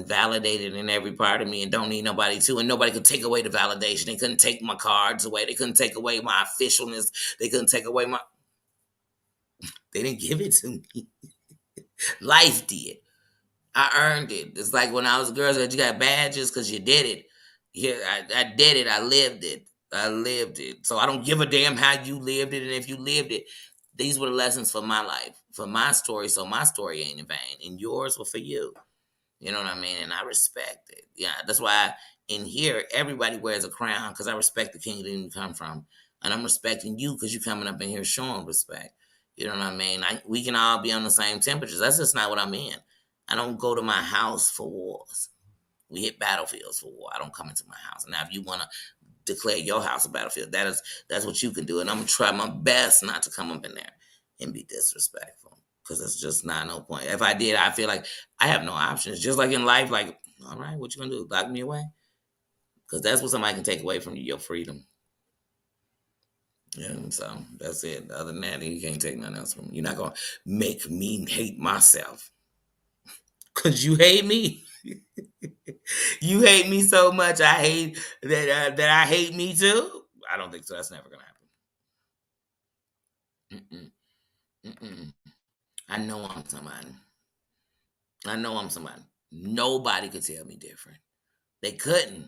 validated in every part of me and don't need nobody to. And nobody could take away the validation. They couldn't take my cards away. They couldn't take away my officialness. They couldn't take away my. They didn't give it to me. Life did. I earned it. It's like when I was a girl that you got badges because you did it. Yeah, I did it. I lived it. I lived it. So I don't give a damn how you lived it and if you lived it. These were the lessons for my life, for my story. So my story ain't in vain, and yours were for you. You know what I mean? And I respect it. Yeah, that's why in here everybody wears a crown because I respect the kingdom you come from, and I'm respecting you because you coming up in here showing respect. You know what I mean? We can all be on the same temperatures. That's just not what I'm in. I don't go to my house for wars. We hit battlefields for war. I don't come into my house. Now, if you want to declare your house a battlefield, that's what you can do. And I'm gonna try my best not to come up in there and be disrespectful because it's just not no point. If I did, I feel like I have no options. Just like in life, like, all right, what you gonna do? Lock me away? Because that's what somebody can take away from you, your freedom. Yeah, so that's it. Other than that, you can't take nothing else from me. You're not gonna make me hate myself because you hate me. You hate me so much. I hate that I hate me too. I don't think so. That's never gonna happen. Mm-mm, mm-mm. I know I'm somebody. I know I'm somebody. Nobody could tell me different. They couldn't.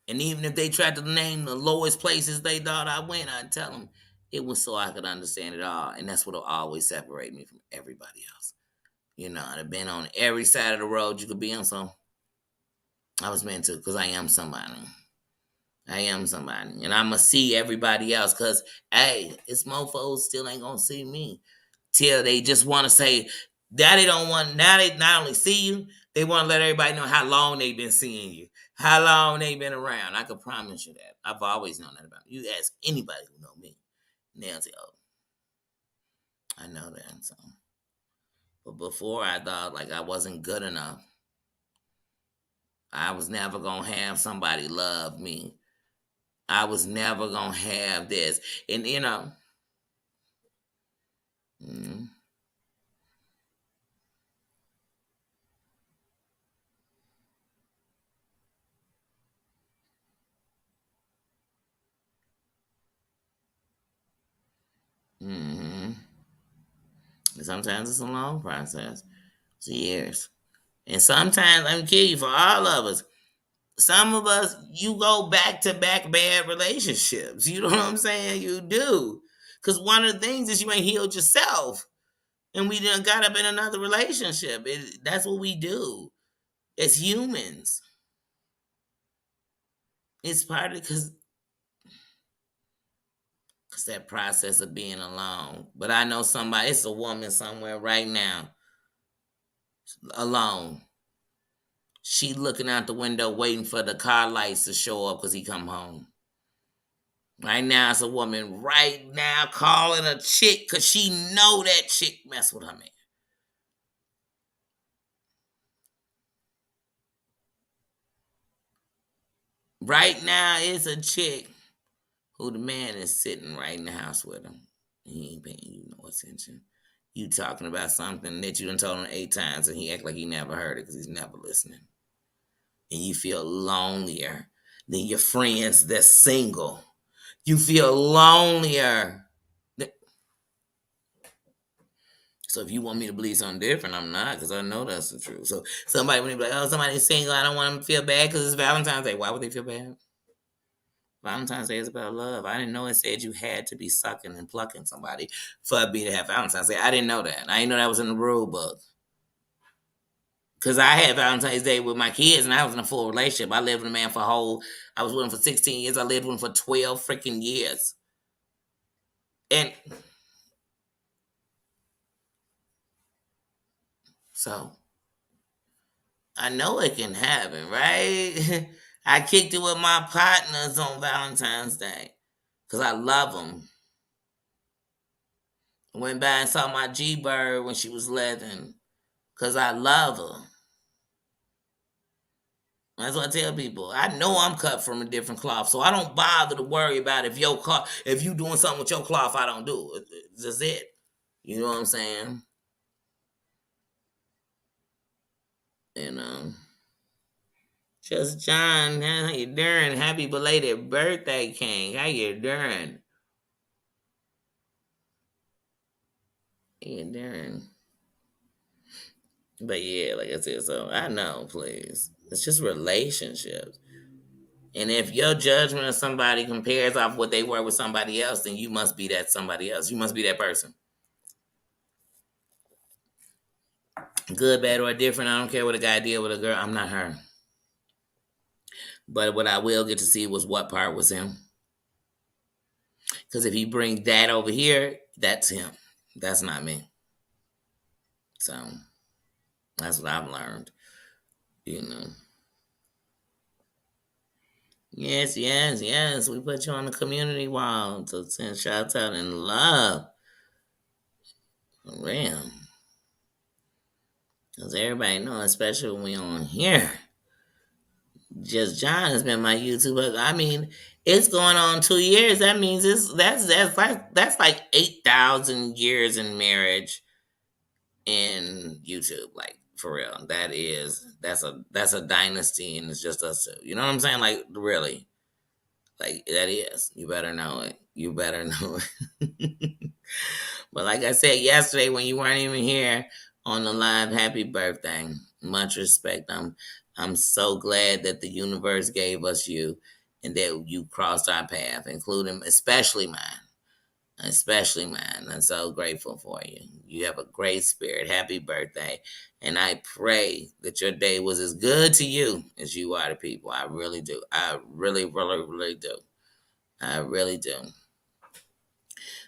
And even if they tried to name the lowest places they thought I went, I'd tell them it was so I could understand it all. And that's what'll always separate me from everybody else. You know, I've been on every side of the road you could be on, so I was meant to because I am somebody. I am somebody. And I'ma see everybody else because, hey, it's mofos still ain't gonna see me. Till they just wanna say, that they don't want, now they not only see you, they wanna let everybody know how long they've been seeing you, how long they've been around. I can promise you that. I've always known that about you. You ask anybody who know me, and they'll say, oh, I know that. So, but before I thought like I wasn't good enough. I was never gonna have somebody love me. I was never gonna have this. And you know, mm, mm, sometimes it's a long process. It's years. And sometimes, let me kill you, for all of us, some of us, you go back to back bad relationships. You know what I'm saying? You do. Because one of the things is you ain't healed yourself. And we done got up in another relationship. That's what we do as humans. It's partly because that process of being alone. But I know somebody, it's a woman somewhere right now, alone. She looking out the window waiting for the car lights to show up because he come home. Right now, it's a woman right now calling a chick because she know that chick mess with her man. Right now, it's a chick who the man is sitting right in the house with him. He ain't paying you no attention. You talking about something that you done told him 8 times and he act like he never heard it because he's never listening. And you feel lonelier than your friends that's single. You feel lonelier. So if you want me to believe something different, I'm not, because I know that's the truth. So somebody when they be like, oh, somebody's single, I don't want them to feel bad because it's Valentine's Day. Why would they feel bad? Valentine's Day is about love. I didn't know it said you had to be sucking and plucking somebody for me to have Valentine's Day. I didn't know that. I didn't know that was in the rule book. Because I had Valentine's Day with my kids and I was in a full relationship. I lived with a man I was with him for 16 years. I lived with him for 12 freaking years. And so I know it can happen, right? I kicked it with my partners on Valentine's Day because I love them. I went by and saw my G Bird when she was 11 because I love her. That's what I tell people. I know I'm cut from a different cloth, so I don't bother to worry about if if you doing something with your cloth, I don't do it. It's just it. You know what I'm saying? And just John, how you doing? Happy belated birthday, King. How you doing? How you doing? But yeah, like I said, so I know, please. It's just relationships. And if your judgment of somebody compares off what they were with somebody else, then you must be that somebody else. You must be that person. Good, bad, or different. I don't care what a guy did with a girl. I'm not her. But what I will get to see was what part was him. Because if you bring that over here, that's him. That's not me. So that's what I've learned. You know. Yes, yes, yes. We put you on the community wall to send shouts out and love. For real. Because everybody know, especially when we on here. Just John has been my YouTuber. I mean, it's going on 2 years. That means that's like 8,000 years in marriage in YouTube. Like for real, that's a dynasty, and it's just us two. You know what I'm saying? Like really, like that is. You better know it. You better know it. But like I said yesterday, when you weren't even here on the live, happy birthday. Much respect. I'm so glad that the universe gave us you and that you crossed our path, including especially mine. Especially mine. I'm so grateful for you. You have a great spirit. Happy birthday. And I pray that your day was as good to you as you are to people. I really do. I really, really, really do. I really do.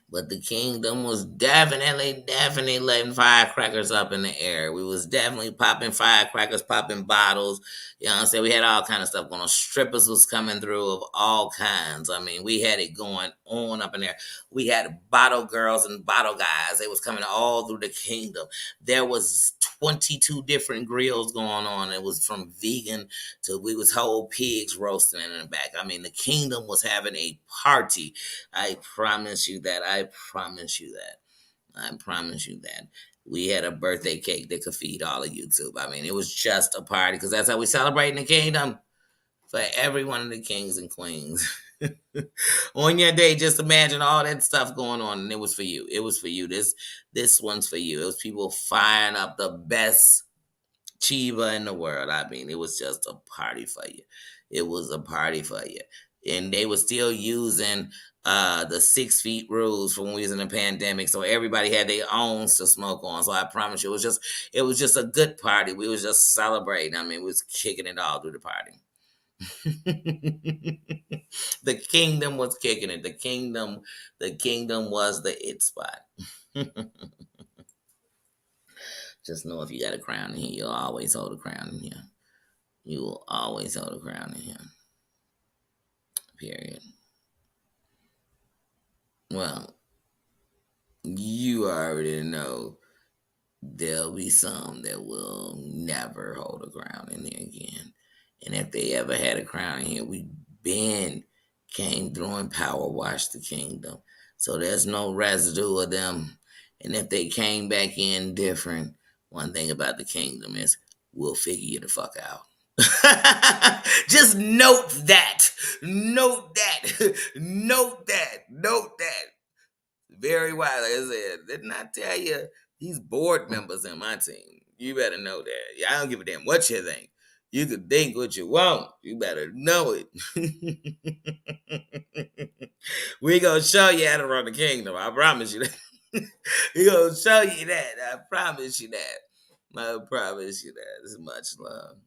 But the kingdom was definitely letting firecrackers up in the air. We was definitely popping firecrackers, popping bottles. You know what I'm saying? We had all kind of stuff going on. Strippers was coming through of all kinds. I mean, we had it going on up in there. We had bottle girls and bottle guys. They was coming all through the kingdom. There was 22 different grills going on. It was from vegan to we was whole pigs roasting in the back. I mean, the kingdom was having a party. I promise you that. I promise you that. I promise you that. We had a birthday cake that could feed all of YouTube. I mean, it was just a party because that's how we celebrate in the kingdom for every one of the kings and queens. On your day, just imagine all that stuff going on, and it was for you. It was for you. This one's for you. It was people firing up the best Chiva in the world. I mean, it was just a party for you. It was a party for you. And they were still using the 6 feet rules from when we was in the pandemic. So everybody had their own to smoke on. So I promise you, it was just a good party. We was just celebrating. I mean, we was kicking it all through the party. The kingdom was kicking it. The kingdom was the it spot. Just know if you got a crown in here, you'll always hold a crown in here. You will always hold a crown in here. Period. Well, you already know there'll be some that will never hold a crown in here again. And if they ever had a crown in here, we been came through and power washed the kingdom. So there's no residue of them. And if they came back in different, one thing about the kingdom is we'll figure you the fuck out. Just note that. Note that. Note that. Note that. Very wise. Like I said, didn't I tell you? These board members in my team, you better know that. Yeah, I don't give a damn what you think. You can think what you want. You better know it. We gonna show you how to run the kingdom. I promise you that. We gonna show you that. I promise you that. I promise you that. It's much love.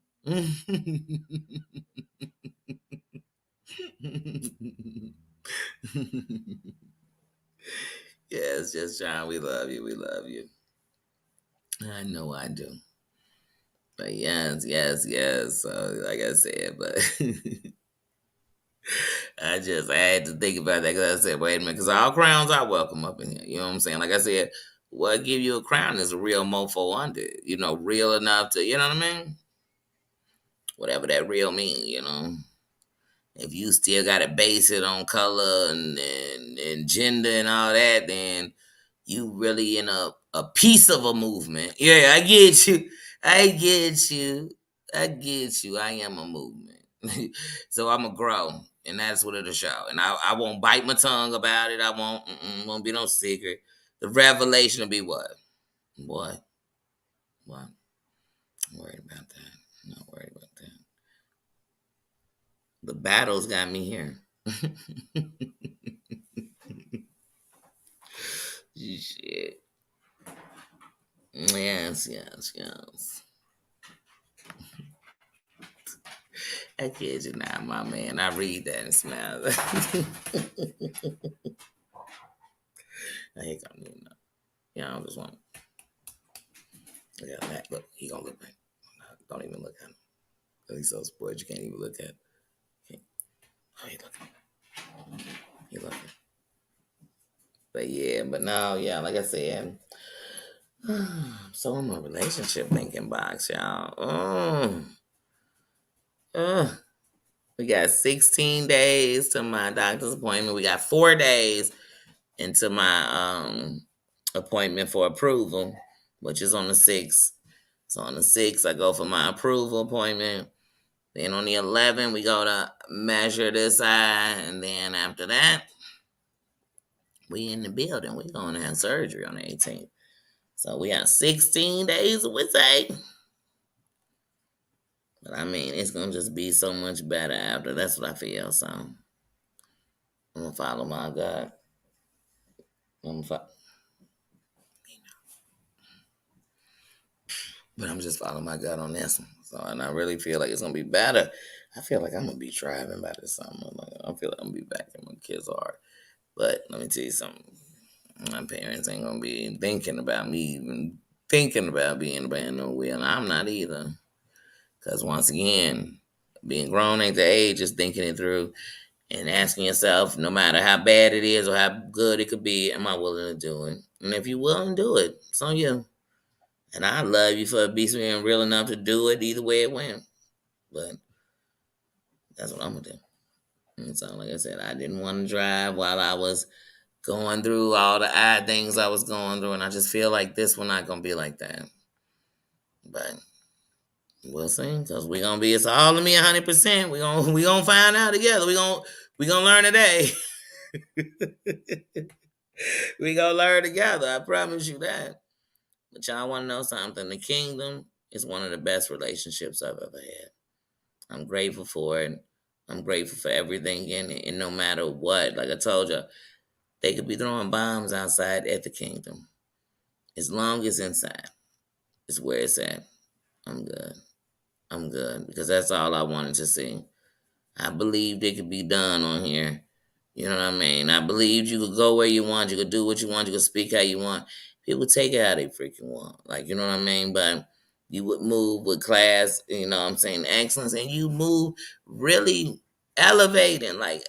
Yes, just John. We love you. We love you. I know I do. But yes, yes, yes. So, like I said, but I had to think about that because I said, wait a minute, because all crowns are welcome up in here. You know what I'm saying? Like I said, what give you a crown is a real mofo under it. You know, real enough to, you know what I mean? Whatever that real mean, you know. If you still got to base it on color and gender and all that, then you really in a piece of a movement. Yeah, I get you. I get you. I get you. I am a movement. So I'm a grow, and that's what it'll show. And I won't bite my tongue about it. I won't be no secret. The revelation will be what? What? What? I'm worried about that. I'm not worried about that. The battle's got me here. Shit. Yes, yes, yes. I kid you not, my man. I read that and smile. I ain't gonna do nothing. Yeah, I just want. Yeah, Matt, look, he gonna look back. Don't even look at him. He's so spoiled, you can't even look at him. Oh, he looking. He looking. But yeah, but no, yeah, like I said, so in my relationship thinking box, y'all. We got 16 days to my doctor's appointment. We got 4 days into my appointment for approval, which is on the 6th. So on the 6th, I go for my approval appointment. Then on the 11th, we go to measure this eye. And then after that, we in the building. We going to have surgery on the 18th. So we have 16 days, we say. But I mean, it's going to just be so much better after. That's what I feel. So I'm going to follow my God. But I'm just following my gut on this one. So, and I really feel like it's gonna be better. I feel like I'm gonna be driving by this summer. Like, I feel like I'm gonna be back in my kids' heart. But let me tell you something. My parents ain't gonna be thinking about me even thinking about being behind no wheel. And I'm not either. Cause once again, being grown ain't the age, just thinking it through and asking yourself, no matter how bad it is or how good it could be, am I willing to do it? And if you're willing to do it, it's on you. And I love you for being real enough to do it either way it went. But that's what I'm gonna do. And so, like I said, I didn't want to drive while I was going through all the odd things I was going through, and I just feel like this one not gonna be like that. But we'll see, cause we gonna be it's all of me 100%. We gonna find out together. We gonna learn today. We gonna learn together. I promise you that. But y'all want to know something? The kingdom is one of the best relationships I've ever had. I'm grateful for it. I'm grateful for everything in it. And no matter what, like I told you, they could be throwing bombs outside at the kingdom. As long as inside is where it's at, I'm good. I'm good. Because that's all I wanted to see. I believed it could be done on here. You know what I mean? I believed you could go where you want, you could do what you want, you could speak how you want. People take it how they freaking want. Like, you know what I mean? But you would move with class, you know what I'm saying, excellence, and you move really elevating, like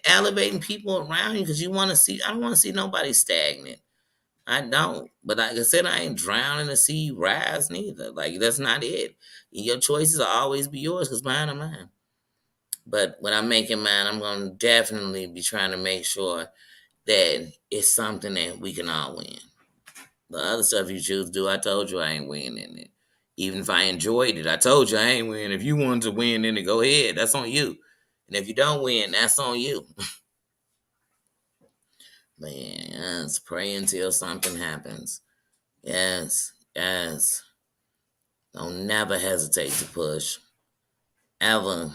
elevating people around you because you want to see, I don't want to see nobody stagnant. I don't. But like I said, I ain't drowning to see you rise neither. Like, that's not it. Your choices will always be yours because mine are mine. But when I'm making mine, I'm going to definitely be trying to make sure that it's something that we can all win. The other stuff you choose to do, I told you I ain't winning it. Even if I enjoyed it, I told you I ain't winning. If you wanted to win, then go ahead. That's on you. And if you don't win, that's on you. Man, let's pray until something happens. Yes, yes. Don't never hesitate to push. Ever.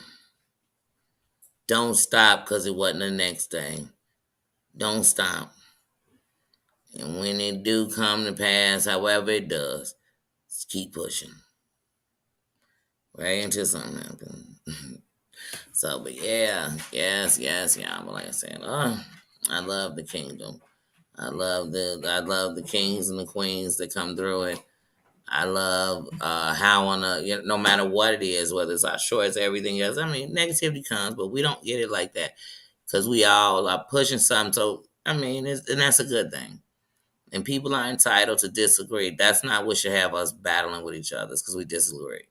Don't stop because it wasn't the next day. Don't stop. And when it do come to pass, however it does, just keep pushing. Right until something happens. So, but yeah, yes, yeah. But like I said, I love the kingdom. I love the kings and the queens that come through it. I love how no matter what it is, whether it's our shorts, everything else. I mean, negativity comes, but we don't get it like that because we all are pushing something. So I mean, and that's a good thing. And people are entitled to disagree. That's not what should have us battling with each other because we disagree.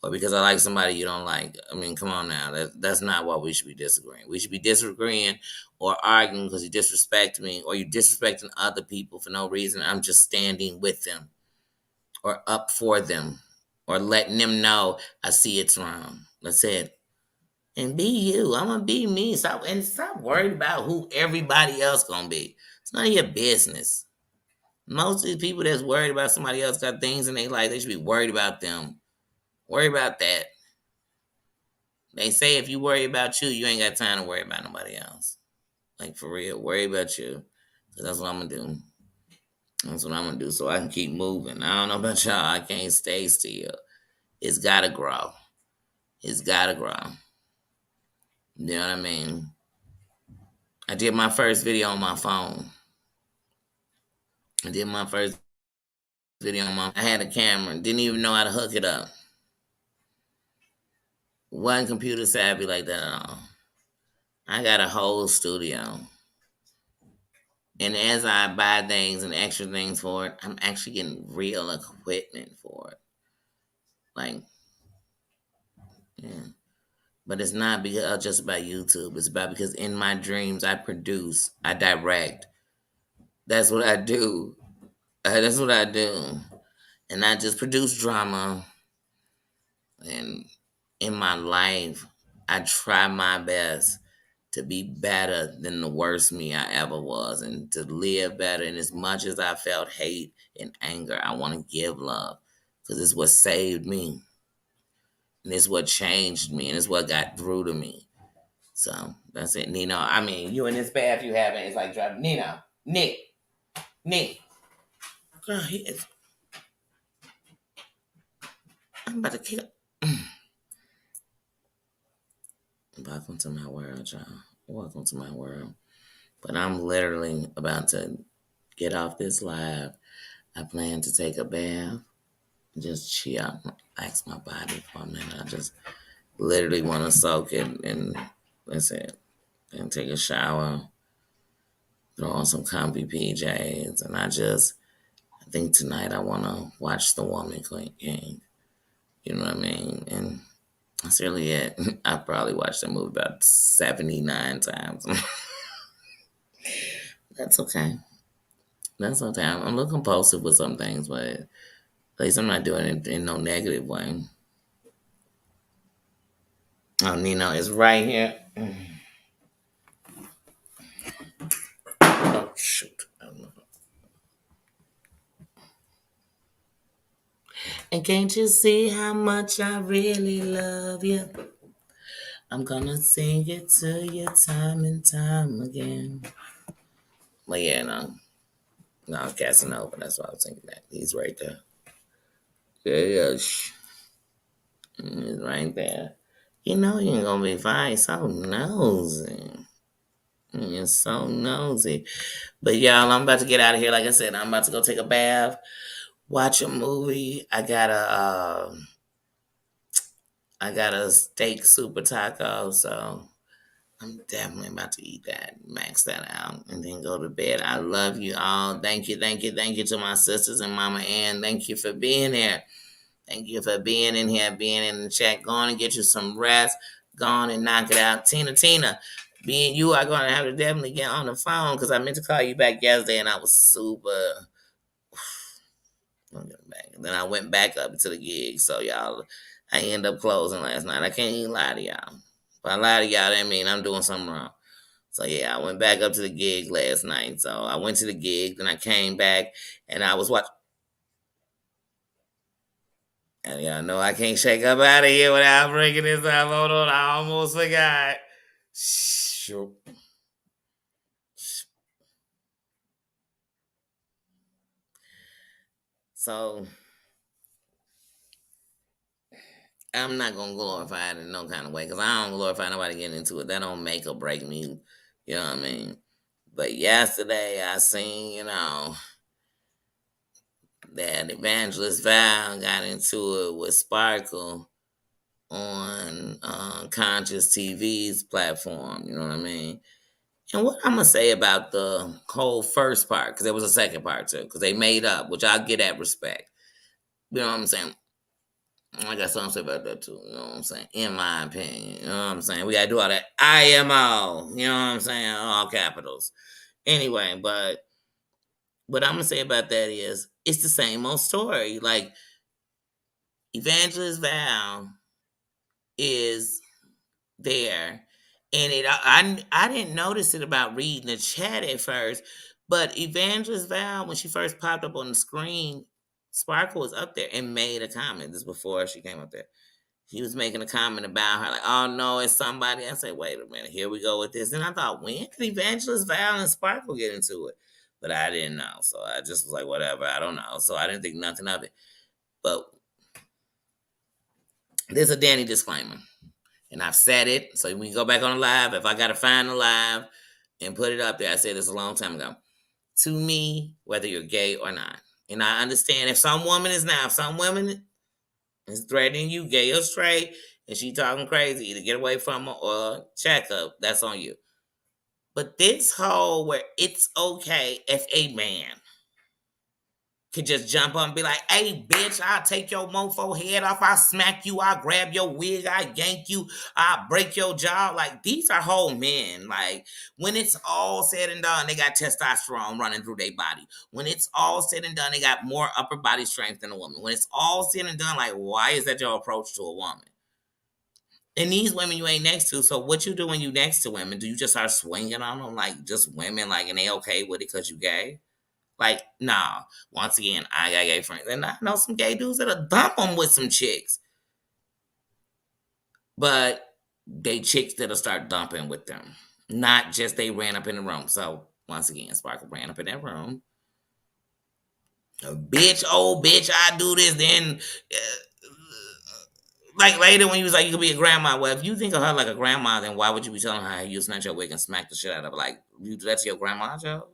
Or because I like somebody you don't like. I mean, come on now. That's not what we should be disagreeing. We should be disagreeing or arguing because you disrespect me or you disrespecting other people for no reason. I'm just standing with them or up for them or letting them know I see it's wrong. That's it. And be you. I'm gonna be me. Stop worried about who everybody else gonna be. It's none of your business. Most of these people that's worried about somebody else got things in their life, they should be worried about them. Worry about that. They say if you worry about you, you ain't got time to worry about nobody else. Like for real, worry about you. So that's what I'm gonna do. That's what I'm gonna do so I can keep moving. I don't know about y'all. I can't stay still. It's gotta grow. It's gotta grow. You know what I mean? I did my first video on my phone. I did my first video on my. I had a camera. Didn't even know how to hook it up. Wasn't computer savvy like that at all. I got a whole studio. And as I buy things and extra things for it, I'm actually getting real equipment for it. Like, yeah. But it's not because just about YouTube. It's about because in my dreams I produce, I direct. That's what I do. That's what I do. And I just produce drama. And in my life, I try my best to be better than the worst me I ever was and to live better. And as much as I felt hate and anger, I want to give love because it's what saved me. And it's what changed me. And it's what got through to me. So that's it, Nino. I mean, you in this bath you having, it's like driving Nino. Nick. Girl, he is. I'm about to kill. Welcome to my world, y'all. Welcome to my world. But I'm literally about to get off this live. I plan to take a bath, just chill, relax my body for a minute. I just literally want to soak it and that's it. And take a shower, throw on some comfy PJs, and I think tonight I want to watch The Woman King. You know what I mean? And that's really it. I probably watched that movie about 79 times. That's okay. That's okay. I'm a little compulsive with some things, but at least I'm not doing it in no negative way. Oh, Nino is right here. Oh, shoot. And can't you see how much I really love you? I'm gonna sing it to you time and time again. But yeah, no, Casanova. That's why I was thinking that. He's right there. Yes. He's right there. You know you're gonna be fine. So nosy. You're so nosy. But y'all, I'm about to get out of here. Like I said, I'm about to go take a bath, watch a movie. I got a steak super taco, so I'm definitely about to eat that, max that out, and then go to bed. I love you all. Thank you, thank you, thank you to my sisters and Mama Ann. Thank you for being here. Thank you for being in here, being in the chat. Go on and get you some rest. Go on and knock it out. Tina, being you are going to have to definitely get on the phone because I meant to call you back yesterday and I was super. Then I went back up to the gig. So, y'all, I ended up closing last night. I can't even lie to y'all. If I lie to y'all, that means I'm doing something wrong. So, yeah, I went back up to the gig last night. So, I went to the gig, then I came back and I was watching. And y'all know I can't shake up out of here without breaking this up. Hold on, I almost forgot. Sure. So I'm not gonna glorify it in no kind of way because I don't glorify nobody getting into it. That don't make or break me. You know what I mean? But yesterday I seen, that Evangelist Val got into it with Sparkle on Conscious TV's platform. You know what I mean? And what I'm gonna say about the whole first part, because there was a second part too, because they made up, which I'll get at respect. You know what I'm saying? I got something to say about that too. You know what I'm saying? In my opinion, you know what I'm saying? We gotta do all that IMO. You know what I'm saying? All capitals. Anyway, but what I'm gonna say about that is it's the same old story. Like Evangelist Val is there, and I didn't notice it about reading the chat at first, but Evangelist Val, when she first popped up on the screen, Sparkle was up there and made a comment. This is before she came up there. He was making a comment about her, like, "Oh no, it's somebody." I said, "Wait a minute, here we go with this." And I thought, when did Evangelist Val and Sparkle get into it? But I didn't know, so I just was like, "Whatever, I don't know." So I didn't think nothing of it. But there's a Danny disclaimer, and I've said it, so we can go back on the live. If I gotta find the live and put it up there, I said this a long time ago. To me, whether you're gay or not, and I understand if some woman is now, if some women is threatening you, gay or straight, and she talking crazy, either get away from her or check up. That's on you. But this whole where it's okay if a man could just jump up and be like, "Hey, bitch, I'll take your mofo head off. I'll smack you. I'll grab your wig. I'll yank you. I'll break your jaw." Like, these are whole men. Like, when it's all said and done, they got testosterone running through their body. When it's all said and done, they got more upper body strength than a woman. When it's all said and done, like, why is that your approach to a woman? And these women you ain't next to, so what you do when you next to women? Do you just start swinging on them like just women, like, and they okay with it because you gay? Like, nah. Once again, I got gay friends, and I know some gay dudes that'll dump them with some chicks, but they chicks that'll start dumping with them, not just they ran up in the room. So once again, Sparkle ran up in that room. Bitch, oh bitch, I do this. Then, like later when he was like, you could be a grandma. Well, if you think of her like a grandma, then why would you be telling her you snatch your wig and smack the shit out of her? Like, you do that to your grandma, Joe?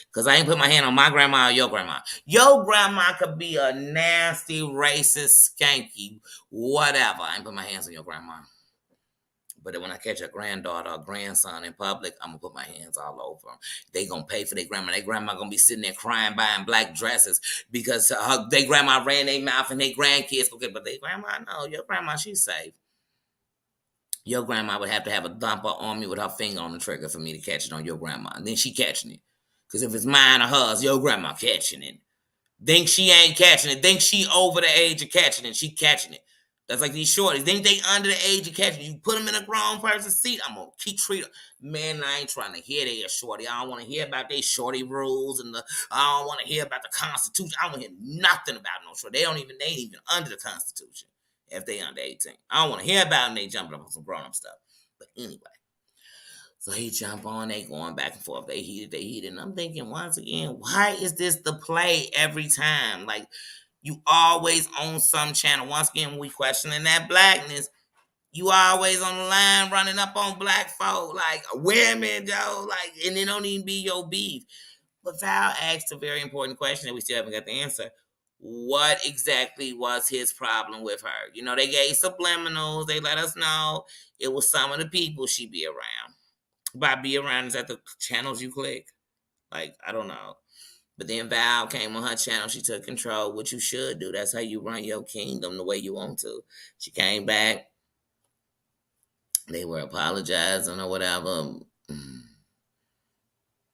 Because I ain't put my hand on my grandma or your grandma. Your grandma could be a nasty, racist, skanky, whatever. I ain't put my hands on your grandma. But when I catch a granddaughter or grandson in public, I'm gonna put my hands all over them. They gonna pay for their grandma. Their grandma gonna be sitting there crying, buying black dresses because their grandma ran their mouth and their grandkids go get. But their grandma, no, your grandma, she's safe. Your grandma would have to have a dumper on me with her finger on the trigger for me to catch it on your grandma. And then she catching it. Because if it's mine or hers, your grandma catching it. Think she ain't catching it. Think she over the age of catching it. She catching it. That's like these shorties. Think they under the age of catching it. You put them in a grown person's seat, I'm going to keep treating them. Man, I ain't trying to hear they a shorty. I don't want to hear about they shorty rules. I don't want to hear about the Constitution. I don't want to hear nothing about no shorty. They ain't even under the Constitution if they under 18. I don't want to hear about them. They jumping up on some grown-up stuff. But anyway. So he jump on, they going back and forth. They heated. And I'm thinking once again, why is this the play every time? Like, you always on some channel. Once again, we questioning that blackness. You always on the line running up on black folk, like women, Joe. Like, and it don't even be your beef. But Val asked a very important question that we still haven't got the answer. What exactly was his problem with her? You know, they gave subliminals. They let us know it was some of the people she be around. By be around, is that the channels you click? Like, I don't know. But then Val came on her channel. She took control, which you should do. That's how you run your kingdom the way you want to. She came back. They were apologizing or whatever.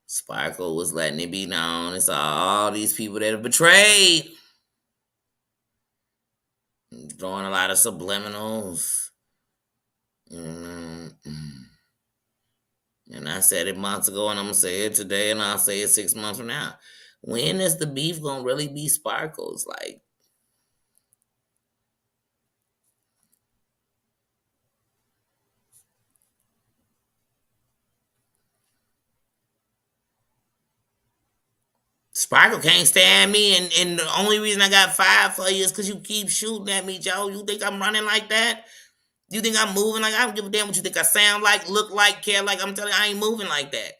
Sparkle was letting it be known. It's all these people that have betrayed. Throwing a lot of subliminals. And I said it months ago, and I'm going to say it today, and I'll say it 6 months from now. When is the beef going to really be Sparkles? Like, Sparkle can't stand me, and the only reason I got fired for you is because you keep shooting at me, Joe. You think I'm running like that? You think I'm moving like I don't give a damn what you think I sound like, look like, care like? I'm telling you, I ain't moving like that.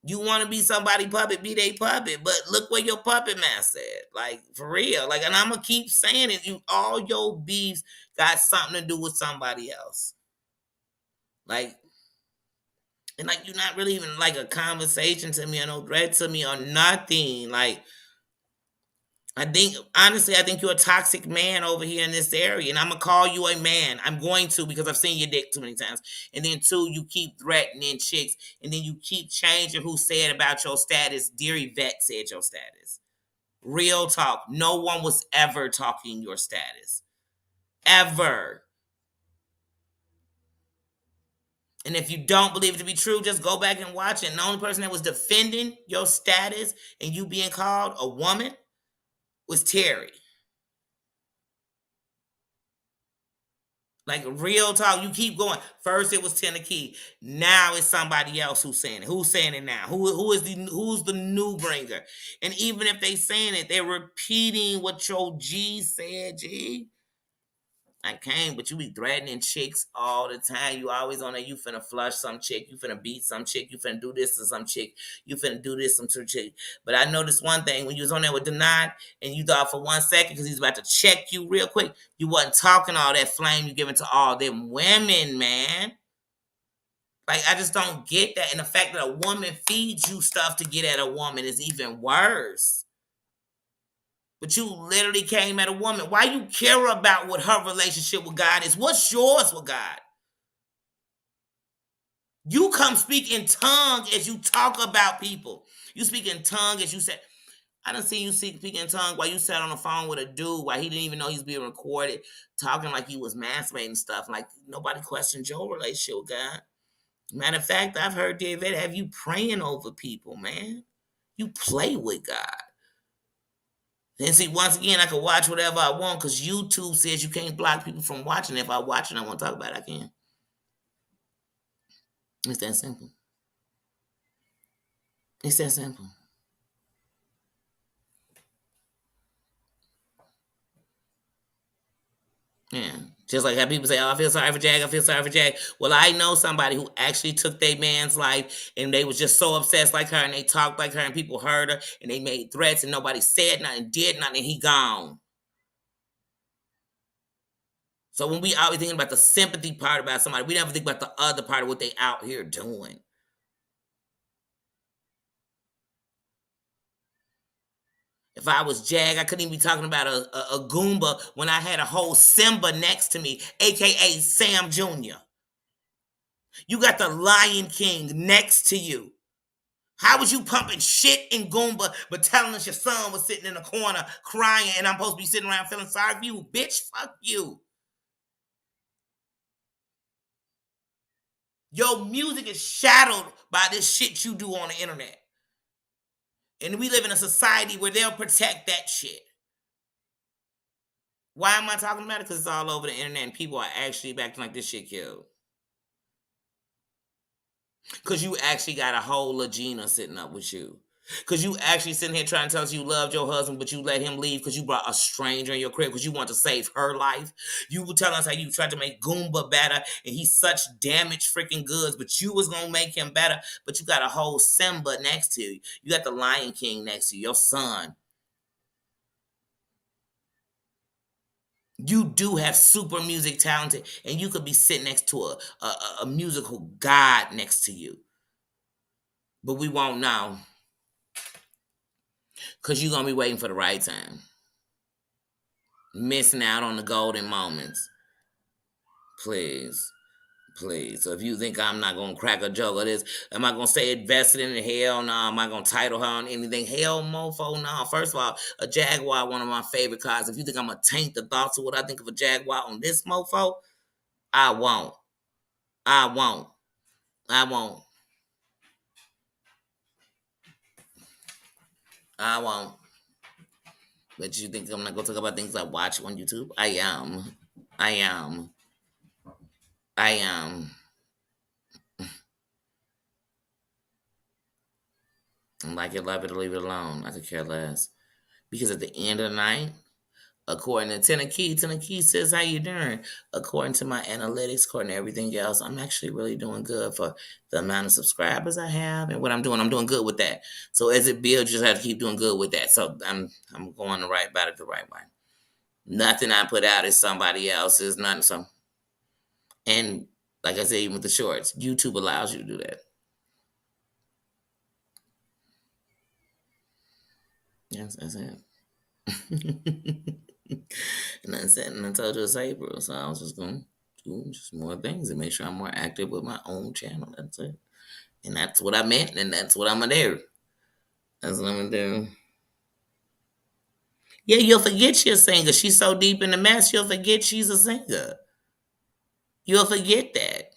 You want to be somebody puppet, be they puppet, but look where your puppet master at. Like, for real. Like, and I'm gonna keep saying it. You all your beefs got something to do with somebody else. Like, and like you're not really even like a conversation to me or no threat to me or nothing. Like, I think honestly, I think you're a toxic man over here in this area, and I'm gonna call you a man. I'm going to because I've seen your dick too many times. And then two, you keep threatening chicks, and then you keep changing who said about your status. Dear Yvette said your status. Real talk. No one was ever talking your status. Ever. And if you don't believe it to be true, just go back and watch it. And the only person that was defending your status and you being called a woman was Terry. Like real talk, you keep going. First it was Tennessee. Now it's somebody else who's saying it. Who's saying it now? Who's the new bringer? And even if they saying it, they're repeating what your G said, G. I came, but you be threatening chicks all the time. You always on there. You finna flush some chick. You finna beat some chick. You finna do this to some chick. You finna do this to some chick. But I noticed one thing when you was on there with Denied and you thought for 1 second because he's about to check you real quick. You wasn't talking all that flame you giving to all them women, man. Like I just don't get that. And the fact that a woman feeds you stuff to get at a woman is even worse. But you literally came at a woman. Why you care about what her relationship with God is? What's yours with God? You come speak in tongue as you talk about people. You speak in tongue as you said. I done seen you speak in tongue while you sat on the phone with a dude while he didn't even know he was being recorded, talking like he was masturbating and stuff. Like nobody questioned your relationship with God. Matter of fact, I've heard David have you praying over people, man. You play with God. And see, once again, I can watch whatever I want because YouTube says you can't block people from watching. If I watch it, I want to talk about it, I can. It's that simple. It's that simple. Yeah. Just like how people say, oh, I feel sorry for Jag, I feel sorry for Jag. Well, I know somebody who actually took their man's life and they was just so obsessed like her and they talked like her and people heard her and they made threats and nobody said nothing, did nothing, and he gone. So when we always thinking about the sympathy part about somebody, we never think about the other part of what they out here doing. If I was Jag, I couldn't even be talking about a Goomba when I had a whole Simba next to me, aka Sam Jr. You got the Lion King next to you. How was you pumping shit in Goomba, but telling us your son was sitting in a corner crying and I'm supposed to be sitting around feeling sorry for you? Bitch, fuck you. Your music is shadowed by this shit you do on the internet. And we live in a society where they'll protect that shit. Why am I talking about it? Because it's all over the internet and people are actually acting like this shit killed. Because you actually got a whole Legina sitting up with you. Because you actually sitting here trying to tell us you loved your husband, but you let him leave because you brought a stranger in your crib because you want to save her life. You were telling us how you tried to make Goomba better and he's such damaged freaking goods, but you was going to make him better. But you got a whole Simba next to you. You got the Lion King next to you, your son. You do have super music talented and you could be sitting next to a musical god next to you. But we won't know. Because you're going to be waiting for the right time. Missing out on the golden moments. Please. Please. So if you think I'm not going to crack a joke of this, am I going to say invested in it? Hell no. Am I going to title her on anything? Hell mofo no. First of all, a Jaguar, one of my favorite cars. If you think I'm going to taint the thoughts of what I think of a Jaguar on this mofo, I won't. I won't. I won't. I won't. But you think I'm not going to talk about things I watch on YouTube? I am. I am. I am. Like it, love it, or leave it alone. I could care less. Because at the end of the night, according to Tennessee says, how you doing? According to my analytics, according to everything else, I'm actually really doing good for the amount of subscribers I have and what I'm doing good with that. So as it builds, you just have to keep doing good with that. So I'm going the right about it the right way. Nothing I put out is somebody else's, nothing. So, and like I said, even with the shorts, YouTube allows you to do that. Yes, that's it. And I said, and I told you it's April, so I was just going to do just more things and make sure I'm more active with my own channel. That's it. And that's what I meant, and that's what I'm going to do. That's what I'm going to do. Yeah, you'll forget you're a singer. She's so deep in the mess, you'll forget she's a singer. You'll forget that.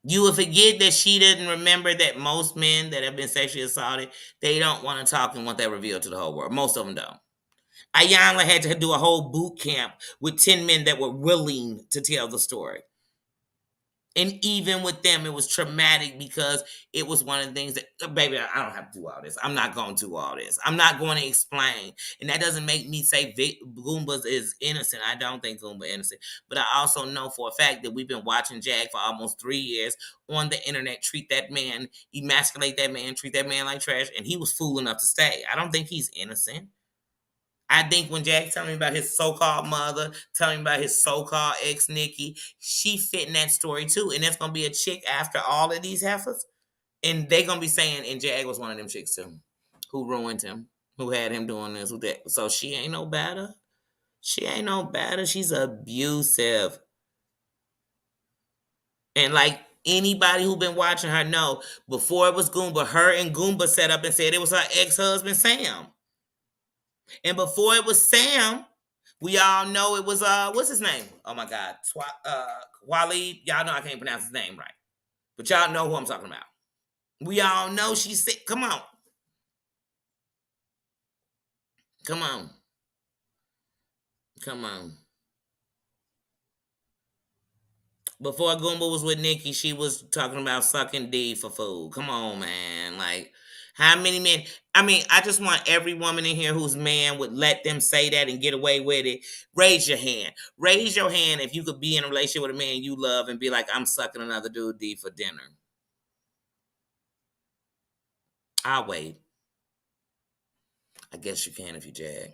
You will forget that she didn't remember that most men that have been sexually assaulted, they don't want to talk and want that revealed to the whole world. Most of them don't. Ayanna had to do a whole boot camp with 10 men that were willing to tell the story. And even with them, it was traumatic because it was one of the things that, baby, I don't have to do all this. I'm not going to do all this. I'm not going to explain. And that doesn't make me say Goomba is innocent. I don't think Goomba is innocent. But I also know for a fact that we've been watching Jag for almost 3 years on the internet treat that man, emasculate that man, treat that man like trash. And he was fool enough to stay. I don't think he's innocent. I think when Jack telling me about his so-called mother, telling me about his so-called ex Nikki, she fit in that story too. And there's gonna be a chick after all of these heifers, and they gonna be saying, and Jag was one of them chicks too, who ruined him, who had him doing this, who that. So she ain't no better. She ain't no better. She's abusive, and like anybody who been watching her know, before it was Goomba, her and Goomba set up and said it was her ex-husband Sam. And before it was Sam, we all know it was what's his name? Oh my God, Waleed. Y'all know I can't pronounce his name right, but y'all know who I'm talking about. We all know she's sick. Come on, come on, come on. Before Goomba was with Nikki, she was talking about sucking D for food. Come on, man. Like, how many men? I mean, I just want every woman in here whose man would let them say that and get away with it. Raise your hand. Raise your hand if you could be in a relationship with a man you love and be like, I'm sucking another dude D for dinner. I'll wait. I guess you can if you Jag.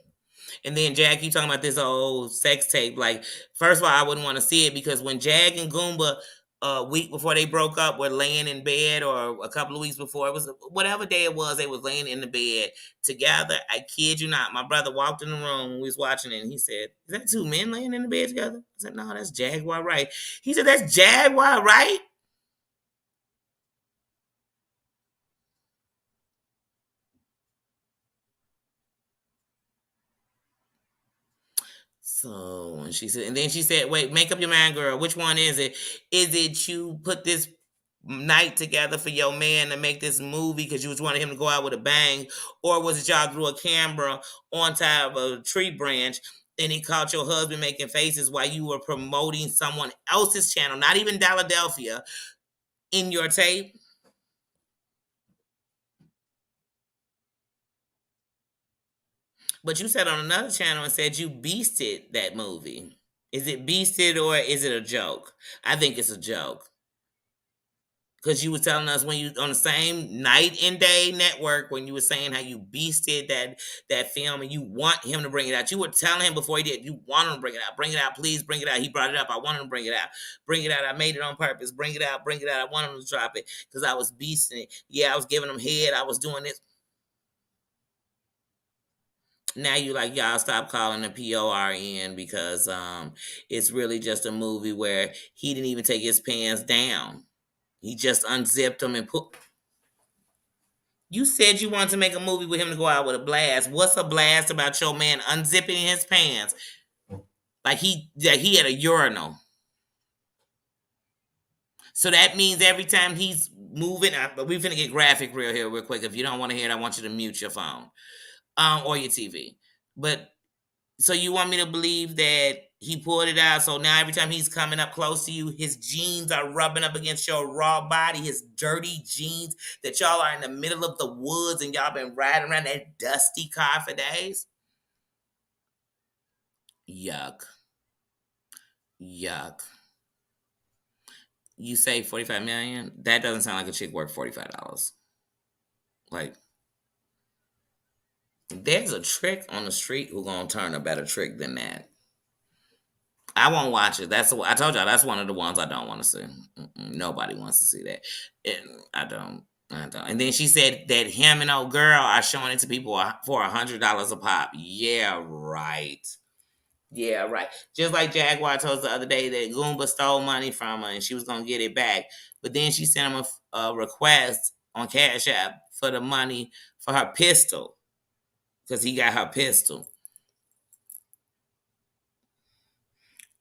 And then Jag, you talking about this old sex tape. Like, first of all, I wouldn't want to see it because when Jag and Goomba, a week before they broke up, were laying in bed, or a couple of weeks before, it was whatever day it was, they was laying in the bed together. I kid you not. My brother walked in the room when we was watching it, and he said, "Is that two men laying in the bed together?" I said, "No, that's Jaguar Wright." He said, "That's Jaguar Wright?" So when she said, and then she said, "Wait, make up your mind, girl. Which one is it? Is it you put this night together for your man to make this movie because you was wanting him to go out with a bang, or was it y'all threw a camera on top of a tree branch and he caught your husband making faces while you were promoting someone else's channel, not even Philadelphia, in your tape?" But you said on another channel and said you beasted that movie. Is it beasted or is it a joke? I think it's a joke. Because you were telling us when you on the same night and day network when you were saying how you beasted that film and you want him to bring it out. You were telling him before he did, you want him to bring it out. Bring it out, please bring it out. He brought it up. I want him to bring it out. Bring it out. I made it on purpose. Bring it out. Bring it out. I want him to drop it because I was beasting it. Yeah, I was giving him head. I was doing this. Now you like, y'all stop calling it PORN because it's really just a movie where he didn't even take his pants down. He just unzipped them and put. You said you wanted to make a movie with him to go out with a blast. What's a blast about your man unzipping his pants like he had a urinal? So that means every time he's moving, but we're gonna get graphic real quick. If you don't want to hear it, I want you to mute your phone, or your TV. But so you want me to believe that He pulled it out, so now every time he's coming up close to you, his jeans are rubbing up against your raw body, his dirty jeans that y'all are in the middle of the woods and y'all been riding around that dusty car for days. Yuck. Yuck. You say 45 million? That doesn't sound like a chick worth $45. Like, there's a trick on the street who gonna turn a better trick than that. I won't watch it. I told y'all that's one of the ones I don't want to see. Nobody wants to see that. I don't. And then she said that him and old girl are showing it to people for $100 a pop. Yeah, right. Yeah, right. Just like Jaguar told us the other day that Goomba stole money from her and she was gonna get it back, but then she sent him a request on Cash App for the money for her pistol because he got her pistol.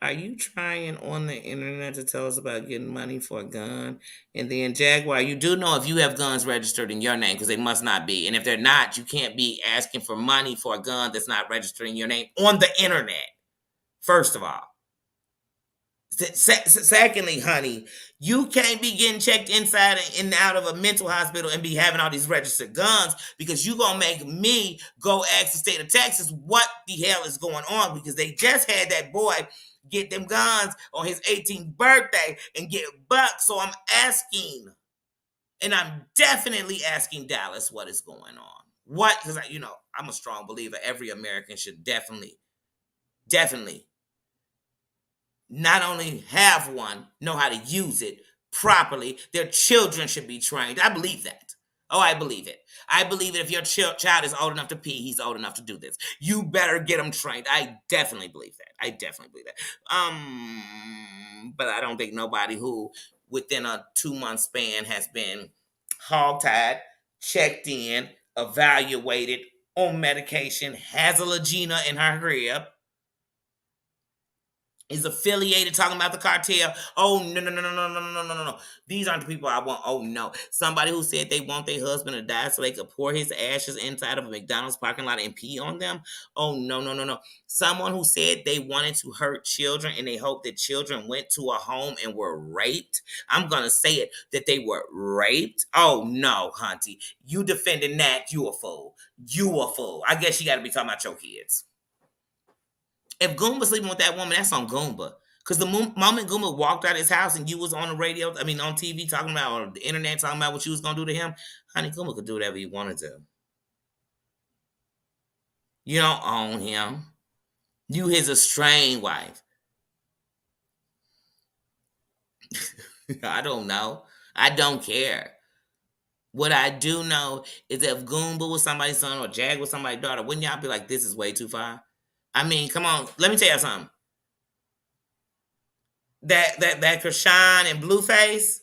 Are you trying on the internet to tell us about getting money for a gun? And then Jaguar, you do know if you have guns registered in your name because they must not be. And if they're not, you can't be asking for money for a gun that's not registered in your name on the internet. First of all. Secondly, honey, you can't be getting checked inside and out of a mental hospital and be having all these registered guns because you gonna make me go ask the state of Texas what the hell is going on because they just had that boy get them guns on his 18th birthday and get bucked. So I'm asking, and I'm definitely asking Dallas what is going on. What? Because I'm a strong believer. Every American should definitely not only have one, know how to use it properly. Their children should be trained. I believe that. Oh, I believe it. I believe it. If your child is old enough to pee, he's old enough to do this. You better get him trained. I definitely believe that. But I don't think nobody who within a 2-month span has been hogtied, checked in, evaluated, on medication, has a Legina in her crib, is affiliated, talking about the cartel. Oh, no. These aren't the people I want. Oh, no. Somebody who said they want their husband to die so they could pour his ashes inside of a McDonald's parking lot and pee on them. Oh, no. Someone who said they wanted to hurt children and they hoped that children went to a home and were raped. I'm going to say it, that they were raped. Oh, no, Hunty. You defending that, you a fool. You a fool. I guess you got to be talking about your kids. If Goomba's sleeping with that woman, that's on Goomba. Because the moment Goomba walked out of his house and you was on the radio, on TV talking about, or the internet talking about what you was going to do to him, honey, Goomba could do whatever he wanted to. You don't own him. You his estranged wife. I don't know. I don't care. What I do know is that if Goomba was somebody's son or Jag was somebody's daughter, wouldn't y'all be like, this is way too far? Come on. Let me tell you something. That Krishan and Blueface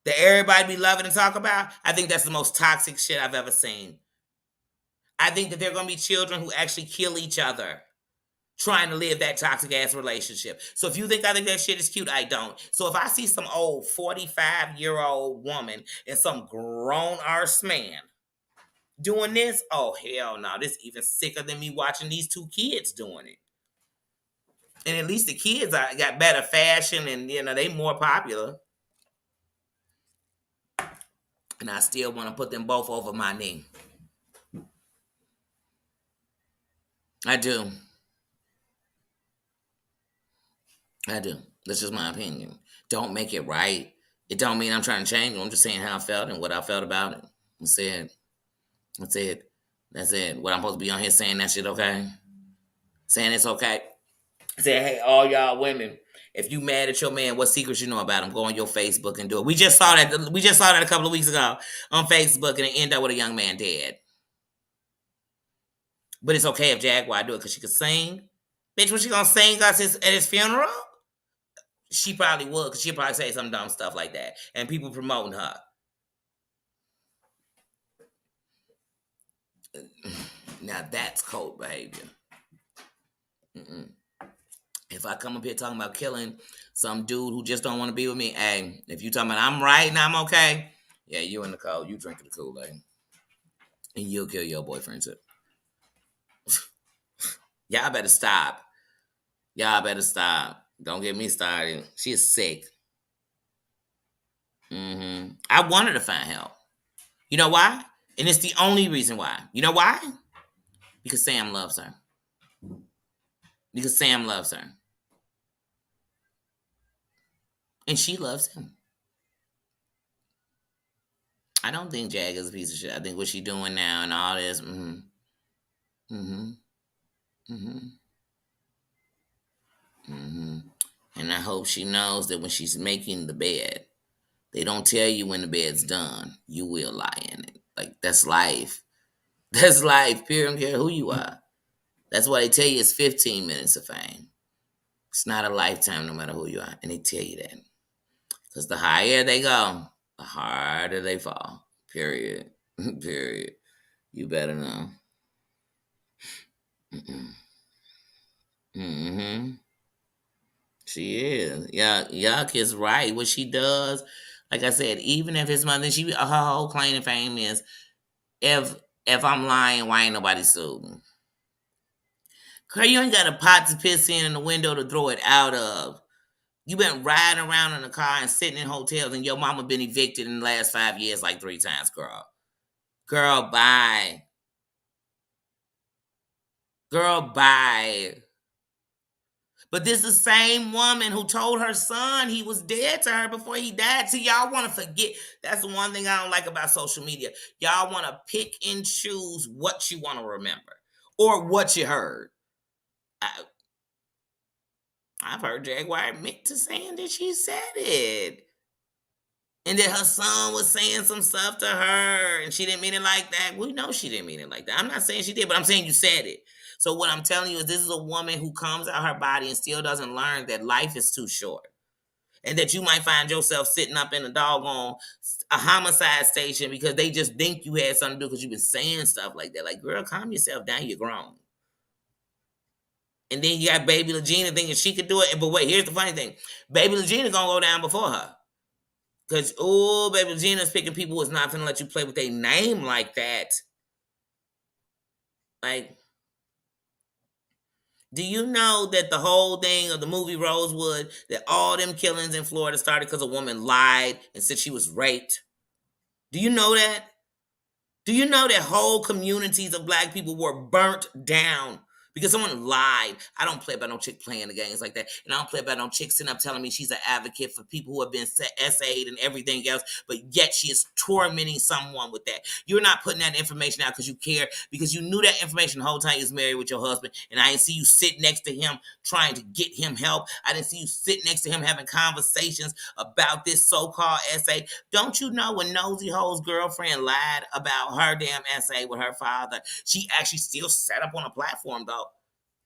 that everybody be loving and talk about, I think that's the most toxic shit I've ever seen. I think that there are going to be children who actually kill each other trying to live that toxic ass relationship. So if you think I think that shit is cute, I don't. So if I see some old 45-year-old woman and some grown ass man doing this, oh hell no, this is even sicker than me watching these two kids doing it. And at least the kids got better fashion and they more popular. And I still want to put them both over my knee. I do. That's just my opinion. Don't make it right. It don't mean I'm trying to change it. I'm just saying how I felt and what I felt about it. That's it. What I'm supposed to be on here saying that shit okay? Saying it's okay. Saying, hey, all y'all women, if you mad at your man, what secrets you know about him? Go on your Facebook and do it. We just saw that a couple of weeks ago on Facebook, and it ended up with a young man dead. But it's okay if Jaguar do it because she could sing. Bitch, was she gonna sing us at his funeral? She probably would, because she'd probably say some dumb stuff like that. And people promoting her. Now that's cold behavior. If I come up here talking about killing some dude who just don't want to be with me, hey, if you talking about I'm right and I'm okay, yeah, you in the cold. You drinking the Kool-Aid. And you'll kill your boyfriend too. Y'all better stop. Y'all better stop. Don't get me started. She is sick. I want her to find help. You know why? And it's the only reason why. You know why? Because Sam loves her. Because Sam loves her. And she loves him. I don't think Jag is a piece of shit. I think what she doing now and all this. Mm-hmm. Mm-hmm. Mm-hmm. And I hope she knows that when she's making the bed, they don't tell you when the bed's done. You will lie in it. Like, that's life. That's life. Period. I don't care who you are. That's why they tell you it's 15 minutes of fame. It's not a lifetime no matter who you are. And they tell you that. Because the higher they go, the harder they fall. Period. Period. You better know. Mm-hmm. She is. Yeah, Yuck is right. What she does, like I said, even if his mother, her whole claim to fame is, if if I'm lying, why ain't nobody sued me? Girl, you ain't got a pot to piss in the window to throw it out of. You been riding around in a car and sitting in hotels, and your mama been evicted in the last 5 years like 3 times, girl. Girl, bye. Girl, bye. But this is the same woman who told her son he was dead to her before he died. See, y'all want to forget. That's the one thing I don't like about social media. Y'all want to pick and choose what you want to remember or what you heard. I've heard Jaguar admit to saying that she said it. And that her son was saying some stuff to her and she didn't mean it like that. We know she didn't mean it like that. I'm not saying she did, but I'm saying you said it. So what I'm telling you is this is a woman who comes out her body and still doesn't learn that life is too short. And that you might find yourself sitting up in a doggone a homicide station because they just think you had something to do because you've been saying stuff like that. Like, girl, calm yourself down. You're grown. And then you got Baby Legina thinking she could do it. But wait, here's the funny thing. Baby Legina gonna go down before her. Because, oh, Baby Legina's picking people who's not gonna let you play with their name like that. Like, do you know that the whole thing of the movie Rosewood, that all them killings in Florida started because a woman lied and said she was raped? Do you know that? Do you know that whole communities of black people were burnt down because someone lied? I don't play about no chick playing the games like that. And I don't play about no chick sitting up telling me she's an advocate for people who have been essayed and everything else, but yet she is tormenting someone with that. You're not putting that information out because you care, because you knew that information the whole time you was married with your husband, and I didn't see you sit next to him trying to get him help. I didn't see you sit next to him having conversations about this so-called essay. Don't you know when Nosy Ho's girlfriend lied about her damn essay with her father, she actually still sat up on a platform, though.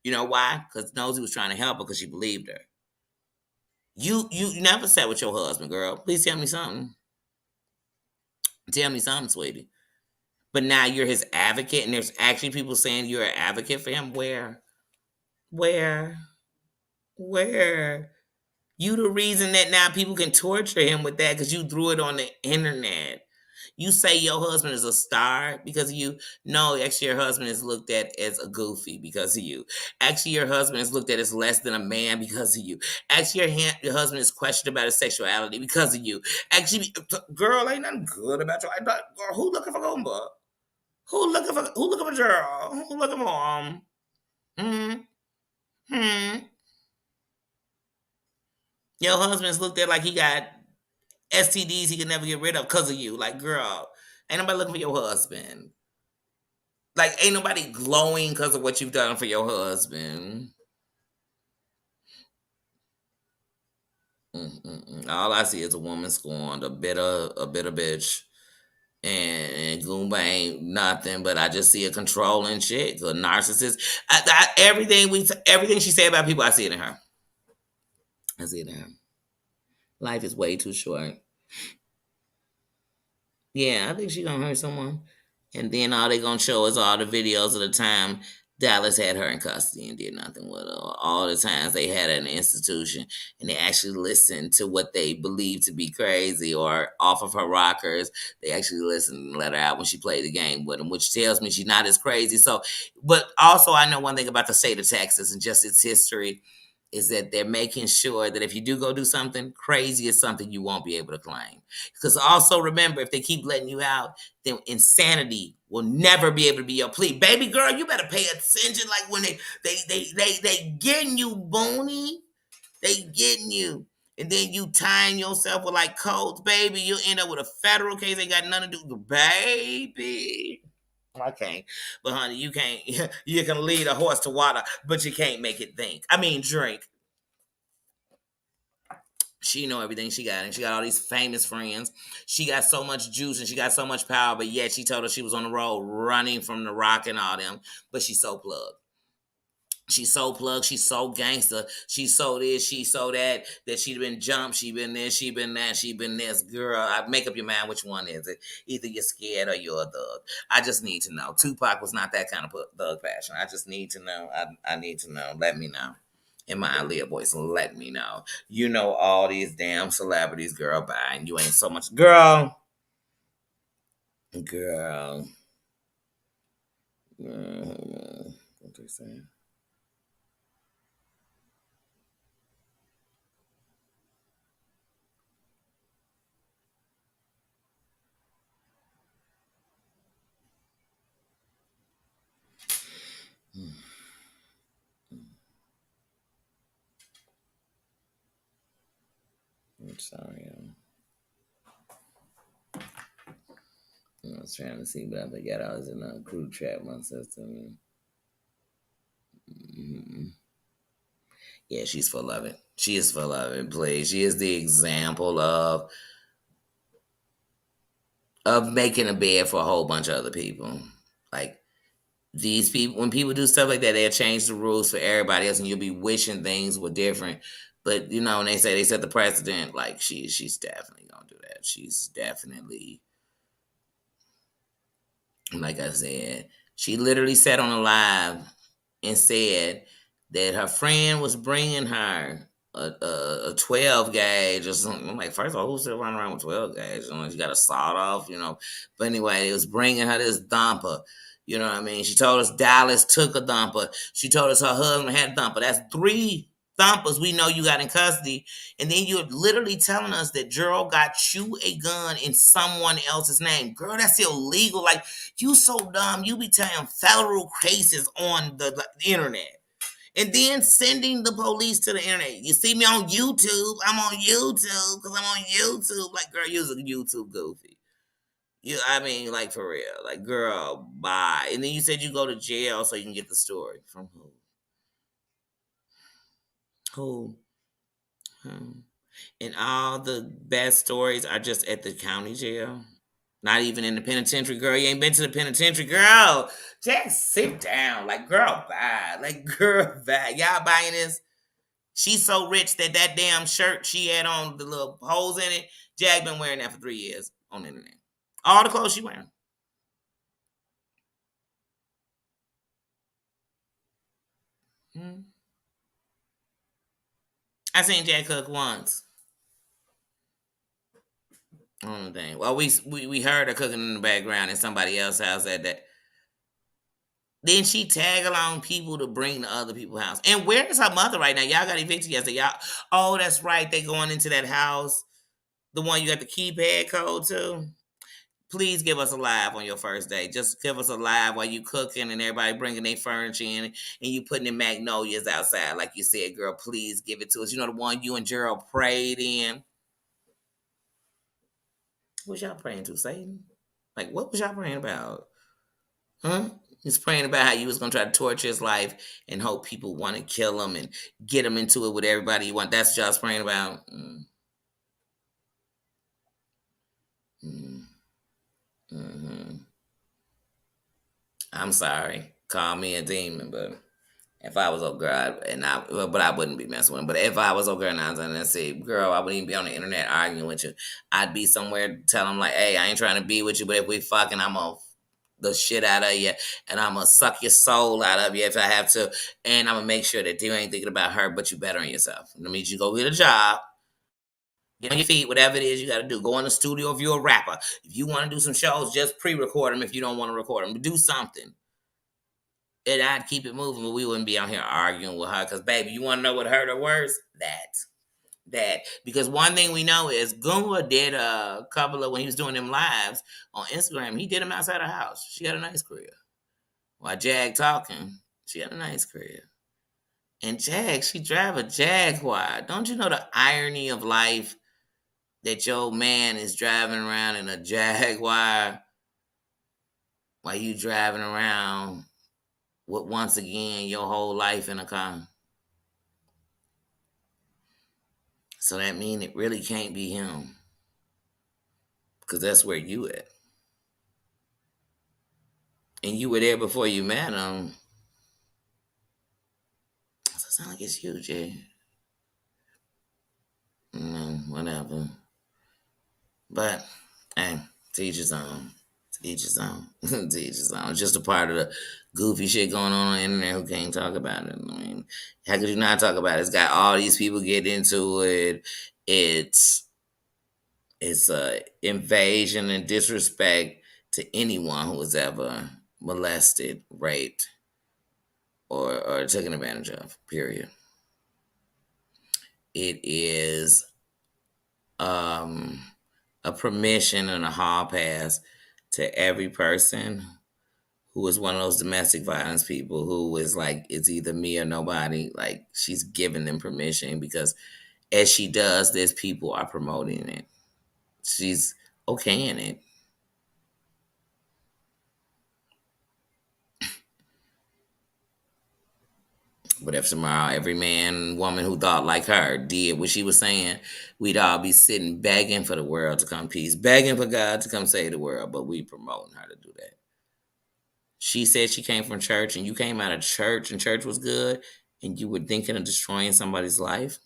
You know why? Because Nosy was trying to help her because she believed her. You never sat with your husband, girl. Please tell me something. Tell me something, sweetie. But now you're his advocate, and there's actually people saying you're an advocate for him. Where? Where? Where? You the reason that now people can torture him with that because you threw it on the internet. You say your husband is a star because of you. No, actually, your husband is looked at as a goofy because of you. Actually, your husband is looked at as less than a man because of you. Actually, your husband is questioned about his sexuality because of you. Actually, girl, ain't nothing good about you. Girl, who looking for Goomba? Who looking for Gerald? Who looking for Hmm. Hmm. Your husband's looked at like he got STDs he can never get rid of because of you. Like, girl, ain't nobody looking for your husband. Like, ain't nobody glowing because of what you've done for your husband. Mm-mm-mm. All I see is a woman scorned, a bitter bitch. And Goomba ain't nothing, but I just see a controlling chick, a narcissist. Everything she said about people, I see it in her. I see it in her. Life is way too short. Yeah, I think she gonna hurt someone. And then all they gonna show is all the videos of the time Dallas had her in custody and did nothing with her. All the times they had her in the institution and they actually listened to what they believed to be crazy or off of her rockers. They actually listened and let her out when she played the game with them, which tells me she's not as crazy. So, but also I know one thing about the state of Texas and just its history. is that they're making sure that if you do go do something crazy, it's something you won't be able to claim. Because also remember, if they keep letting you out, then insanity will never be able to be your plea. Baby girl, you better pay attention. Like when they getting you, Booney. They getting you. And then you tying yourself with like codes, baby. You end up with a federal case. Ain't got nothing to do with baby. I can't. But honey, you can't. You can lead a horse to water, but you can't make it think. I mean, drink. She know everything she got, and she got all these famous friends. She got so much juice and she got so much power, but yet she told us she was on the road running from the rock and all them. But she's so plugged. She's so plugged. She's so gangster. She's so this. She's so that. That she been jumped. She been this. She been that. She been this. Girl, I make up your mind. Which one is it? Either you're scared or you're a thug. I just need to know. Tupac was not that kind of thug fashion. I just need to know. I need to know. Let me know. In my Aaliyah voice, let me know. You know all these damn celebrities, girl. Bye. And you ain't so much, girl. Girl. What they saying? I'm sorry. I was trying to see, but I forgot I was in a crew trap my system. Mm-hmm. Yeah, she's full of it. She is full of it, please. She is the example of making a bed for a whole bunch of other people. Like these people, when people do stuff like that, they'll change the rules for everybody else, and you'll be wishing things were different. But you know, when they say they set the precedent, like she's definitely gonna do that. She's definitely, like I said, she literally sat on a live and said that her friend was bringing her a 12 gauge or something. I'm like, first of all, who's still running around with 12 gauge? She got a sawed off, you know. But anyway, it was bringing her this dumper. You know what I mean? She told us Dallas took a dumper. She told us her husband had a dumper. That's 3 thumpers we know you got in custody. And then you're literally telling us that Gerald got you a gun in someone else's name. Girl, that's illegal. Like, you so dumb. You be telling federal cases on the internet. And then sending the police to the internet. You see me on YouTube. I'm on YouTube because I'm on YouTube. Like, girl, you're a YouTube goofy. I mean, like, for real. Like, girl, bye. And then you said you go to jail so you can get the story. From who? Who? And all the best stories are just at the county jail. Not even in the penitentiary, girl. You ain't been to the penitentiary, girl. Just sit down. Like, girl, bye. Like, girl, bye. Y'all buying this? She's so rich that that damn shirt she had on, the little holes in it, Jag been wearing that for 3 years on the internet. All the clothes she wearing. Hmm. I seen Jag cook once on the thing. Well, we heard her cooking in the background in somebody else's house at that. Then she tag along people to bring to other people's house. And where is her mother right now? Y'all got evicted yesterday. Y'all, oh, that's right. They going into that house, the one you got the keypad code to. Please give us a live on your first day. Just give us a live while you cooking and everybody bringing their furniture in and you putting the magnolias outside, like you said, girl. Please give it to us. You know the one you and Gerald prayed in. What was y'all praying to, Satan? Like, what was y'all praying about? Huh? He's praying about how you was gonna try to torture his life and hope people want to kill him and get him into it with everybody you want. That's what y'all's praying about. Mm. Mm-hmm. I'm sorry. Call me a demon, but if I was a girl, but I wouldn't be messing with him. But if I was a girl and I was going to say, girl, I wouldn't even be on the internet arguing with you. I'd be somewhere telling him like, hey, I ain't trying to be with you, but if we fucking, I'm gonna the shit out of you, and I'm gonna suck your soul out of you if I have to, and I'm gonna make sure that you ain't thinking about her, but you better on yourself. That means you go get a job, get on your feet, whatever it is you got to do. Go in the studio if you're a rapper. If you want to do some shows, just pre-record them. If you don't want to record them, do something. and I'd keep it moving, but we wouldn't be out here arguing with her. Because, baby, you want to know what hurt her worse? That. Because one thing we know is Gunwa did a couple of, when he was doing them lives on Instagram, he did them outside her house. She had a nice crib. While Jag talking, she had a nice crib. And Jag, she drive a Jaguar. Don't you know the irony of life that your man is driving around in a Jaguar while you driving around with, once again, your whole life in a car? So that means it really can't be him. Because that's where you at. And you were there before you met him. So it sounds like it's you, Jay. Whatever. But, hey, to each his own. To each his own. To each his own. It's just a part of the goofy shit going on the internet who can't talk about it. I mean, how could you not talk about it? It's got all these people get into it. It's a invasion and disrespect to anyone who was ever molested, raped, or taken advantage of, period. It is a permission and a hall pass to every person who is one of those domestic violence people who is like, it's either me or nobody. Like, she's giving them permission because as she does this, people are promoting it. She's okaying it. But if tomorrow every man and woman who thought like her did what she was saying, we'd all be sitting begging for the world to come peace, begging for God to come save the world, but we promoting her to do that. She said she came from church and you came out of church and church was good and you were thinking of destroying somebody's life.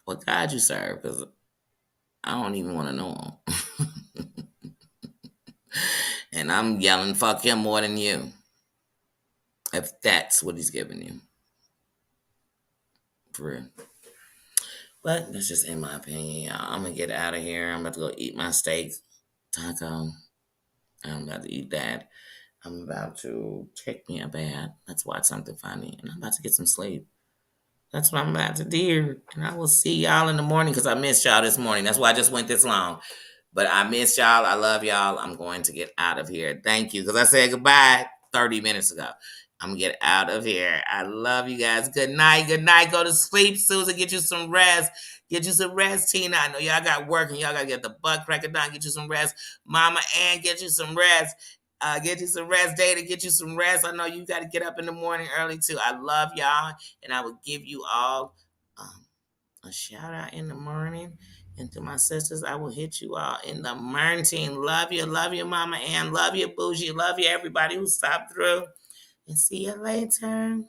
What God you serve? Because I don't even want to know him. And I'm yelling, fuck him more than you. If that's what he's giving you. For real. But that's just in my opinion, y'all. I'm going to get out of here. I'm about to go eat my steak taco. I'm about to eat that. I'm about to take me a bath. Let's watch something funny. And I'm about to get some sleep. That's what I'm about to do. And I will see y'all in the morning because I missed y'all this morning. That's why I just went this long. But I missed y'all. I love y'all. I'm going to get out of here. Thank you. Because I said goodbye 30 minutes ago. I'm going to get out of here. I love you guys. Good night. Good night. Go to sleep, Susan. Get you some rest. Get you some rest, Tina. I know y'all got work and y'all got to get the butt cracker down. Get you some rest. Mama Ann, get you some rest. Get you some rest, Data. Get you some rest. I know you got to get up in the morning early, too. I love y'all. And I will give you all a shout out in the morning. And to my sisters, I will hit you all in the morning. Love you, Mama Ann. Love you, Bougie. Love you, everybody who stopped through. And see you later.